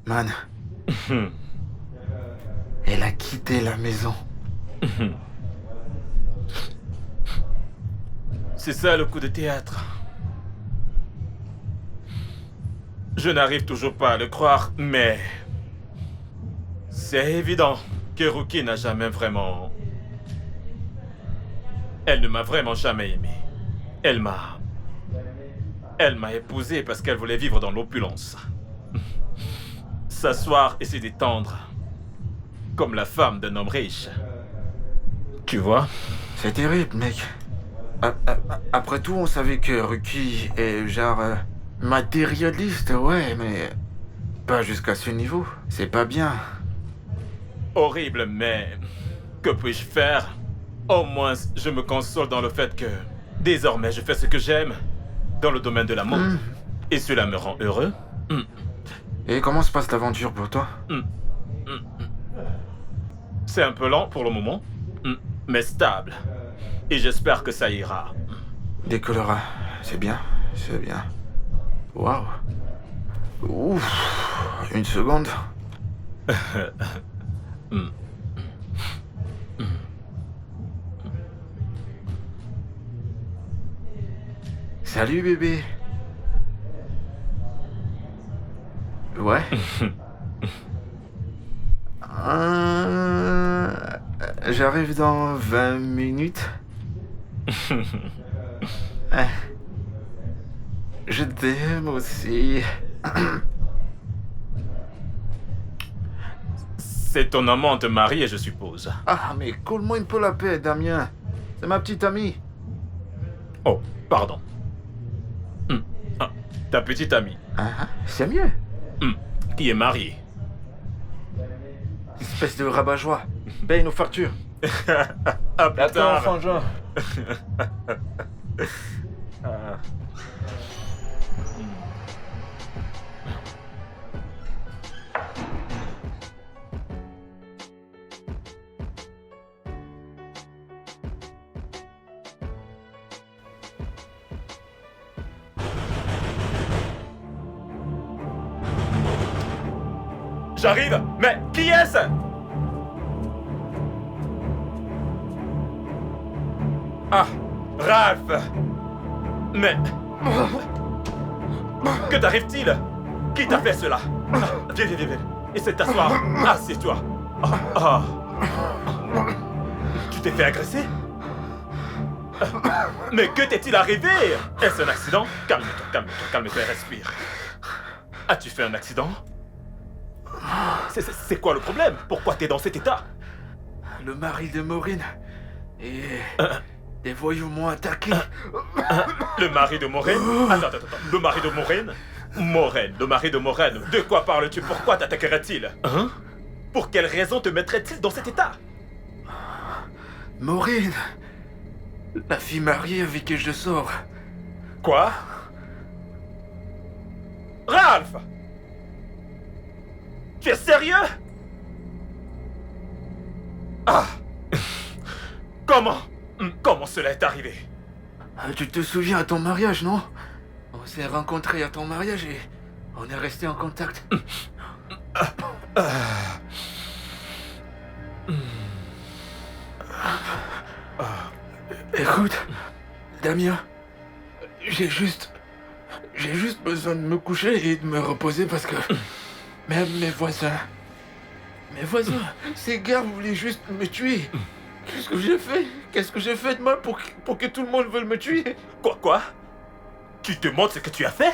Man. Elle a quitté la maison. C'est ça le coup de théâtre. Je n'arrive toujours pas à le croire, mais c'est évident que Rookie n'a jamais vraiment... Elle ne m'a vraiment jamais aimé. Elle m'a épousé parce qu'elle voulait vivre dans l'opulence. S'asseoir et se détendre comme la femme d'un homme riche. Tu vois? C'est terrible, mec. Après tout, on savait que Rookie est genre matérialiste, ouais, mais pas jusqu'à ce niveau. C'est pas bien. Horrible, mais que puis-je faire? Au moins, je me console dans le fait que désormais, je fais ce que j'aime dans le domaine de la mode. Et cela me rend heureux. Et comment se passe l'aventure pour toi? C'est un peu lent pour le moment, mais stable. Et j'espère que ça ira. Décollera. C'est bien, c'est bien. Waouh. Ouf. Une seconde. Salut bébé. Ouais. J'arrive dans 20 minutes. Je t'aime aussi. C'est ton amante mariée, je suppose. Ah, mais colle-moi un peu la paix, Damien. C'est ma petite amie. Oh, pardon. Ta petite amie. C'est mieux. Qui est mariée. Espèce de rabat-joie. Paye nos factures. À plus tard. Frangin. J'arrive, mais qui est-ce? Ah, Ralph. Mais... Que t'arrive-t-il? Qui t'a fait cela? Viens, viens, viens, viens. Essaie de t'asseoir. Assieds-toi. Tu t'es fait agresser? Mais que t'est-il arrivé? Est-ce un accident? Calme-toi, calme-toi, calme-toi et respire. As-tu fait un accident? C'est quoi le problème? Pourquoi t'es dans cet état? Le mari de Maureen et des voyous m'ont attaqué. Le mari de Maureen? Attends. Le mari de Maureen? Maureen, le mari de Maureen. De quoi parles-tu? Pourquoi t'attaquerait-il? Hein? Pour quelle raison te mettrait-il dans cet état? Maureen, la fille mariée avec qui je sors. Quoi? Ralph! Tu es sérieux? Ah! Comment cela est arrivé? Tu te souviens à ton mariage, non? On s'est rencontrés à ton mariage et on est restés en contact. Écoute, Damien, j'ai juste besoin de me coucher et de me reposer parce que même mes voisins, ces gars voulaient juste me tuer. Qu'est-ce que j'ai fait? Qu'est-ce que j'ai fait de mal pour que tout le monde veuille me tuer? Quoi? Tu te montres ce que tu as fait?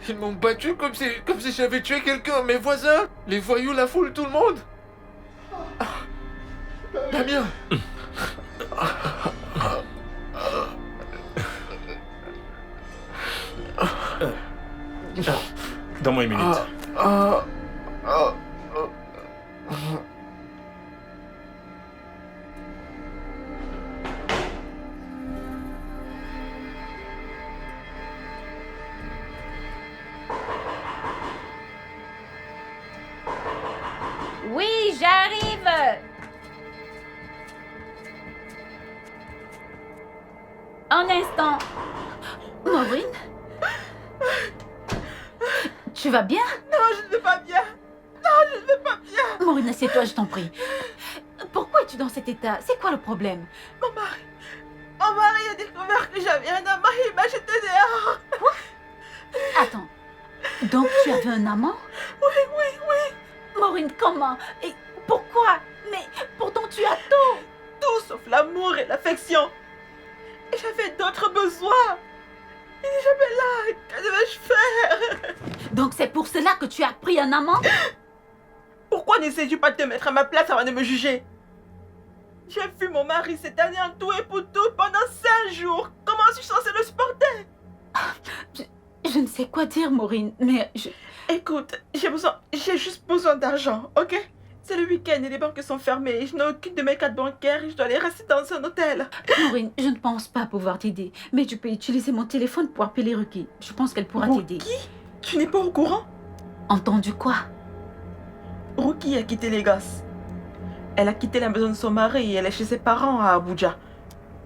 Ils m'ont battu comme si j'avais tué quelqu'un. Mes voisins, les voyous, la foule, tout le monde. Damien. Donne-moi une minute. Oui, j'arrive. Un instant. Maureen? Tu vas bien? Non, je ne vais pas bien. Non, je ne vais pas bien. Maureen, assieds-toi, je t'en prie. Pourquoi es-tu dans cet état? C'est quoi le problème? Mon mari a découvert que j'avais un amant et il m'a jeté dehors. Quoi? Attends. Donc tu avais un amant? Oui. Maureen, comment? Et pourquoi? Mais pourtant tu as tout! Tout sauf l'amour et l'affection. Et j'avais d'autres besoins. Il n'est jamais là. Que devais-je faire? Donc c'est pour cela que tu as pris un amant? Pourquoi n'essayes-tu pas de te mettre à ma place avant de me juger? J'ai vu mon mari cette année en tout et pour tout pendant 5 jours. Comment suis-je censée le supporter? Je ne sais quoi dire, Maureen, mais je... Écoute, j'ai juste besoin d'argent, ok? C'est le week-end et les banques sont fermées. Je n'ai aucune de mes cartes bancaires et je dois aller rester dans un hôtel. Maureen, je ne pense pas pouvoir t'aider. Mais tu peux utiliser mon téléphone pour appeler Ruki. Je pense qu'elle pourra t'aider. Ruki? Tu n'es pas au courant? Entendu quoi? Ruki a quitté les gosses. Elle a quitté la maison de son mari et elle est chez ses parents à Abuja.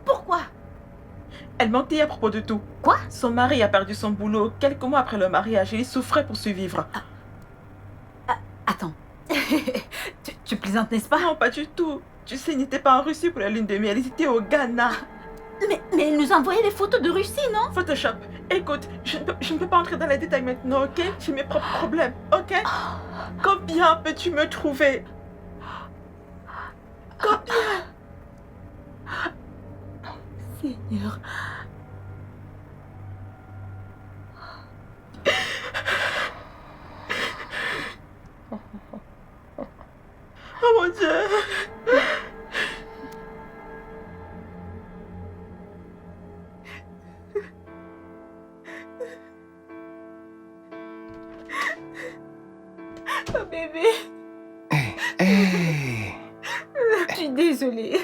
Pourquoi? Elle mentait à propos de tout. Quoi? Son mari a perdu son boulot quelques mois après le mariage et il souffrait pour survivre. Attends. tu plaisantes, n'est-ce pas? Non, pas du tout. Tu sais, il n'était pas en Russie pour la lune de miel, il était au Ghana. Mais elle nous a envoyé des photos de Russie, non? Photoshop. Écoute, je ne peux pas entrer dans les détails maintenant, ok? J'ai mes propres problèmes, ok? Combien peux-tu me trouver? Combien? Seigneur. Oh mon Dieu! Oh bébé. Hey. Je suis désolée.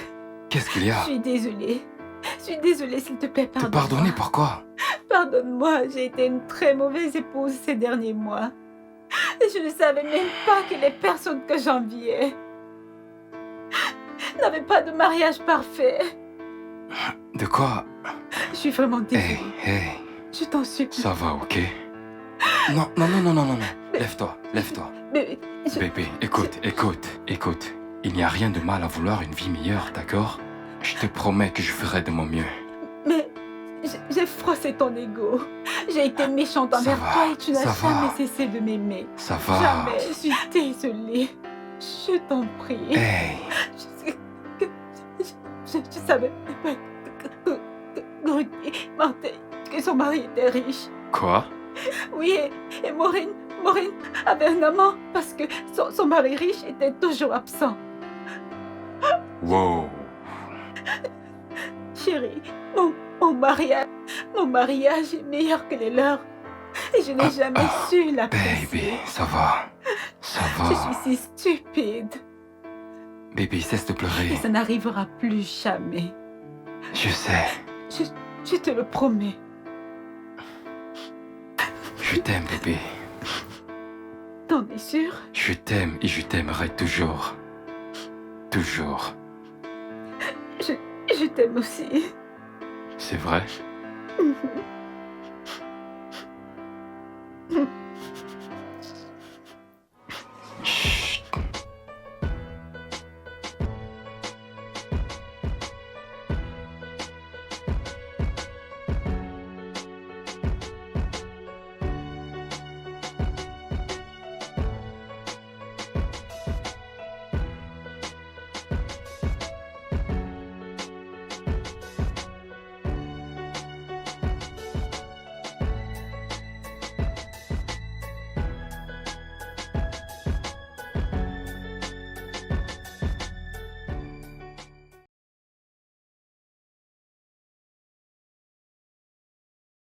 Qu'est-ce qu'il y a? Je suis désolée, s'il te plaît, Te pardonne-moi. pardonner pourquoi? Pardonne-moi, j'ai été une très mauvaise épouse ces derniers mois. Et je ne savais même pas que les personnes que j'enviais n'avaient pas de mariage parfait. De quoi? Je suis vraiment désolée. Hey. Je t'en supplie. Ça va, ok? Non. Lève-toi. Mais Bébé, écoute. Il n'y a rien de mal à vouloir une vie meilleure, d'accord? Je te promets que je ferai de mon mieux. Mais j'ai froissé ton ego. J'ai été méchante envers va, toi et tu n'as ça va. jamais cessé de m'aimer. Ça va. Jamais. Je suis désolée. Je t'en prie. Hey, Je savais pas que mentait, que son mari était riche. quoi? Oui, et Maureen avait un amant parce que son mari riche était toujours absent. Wow. Chérie, mon mariage est meilleur que les leurs. Et je n'ai jamais su l'apprécier. Baby, ça va. Ça Je va. suis si stupide. Baby, cesse de Et pleurer. ça n'arrivera plus jamais. Je sais. Je te le promets. Je t'aime, bébé. T'en es sûr? Je t'aime et je t'aimerai toujours. Toujours. Je t'aime aussi. C'est vrai? Mhm.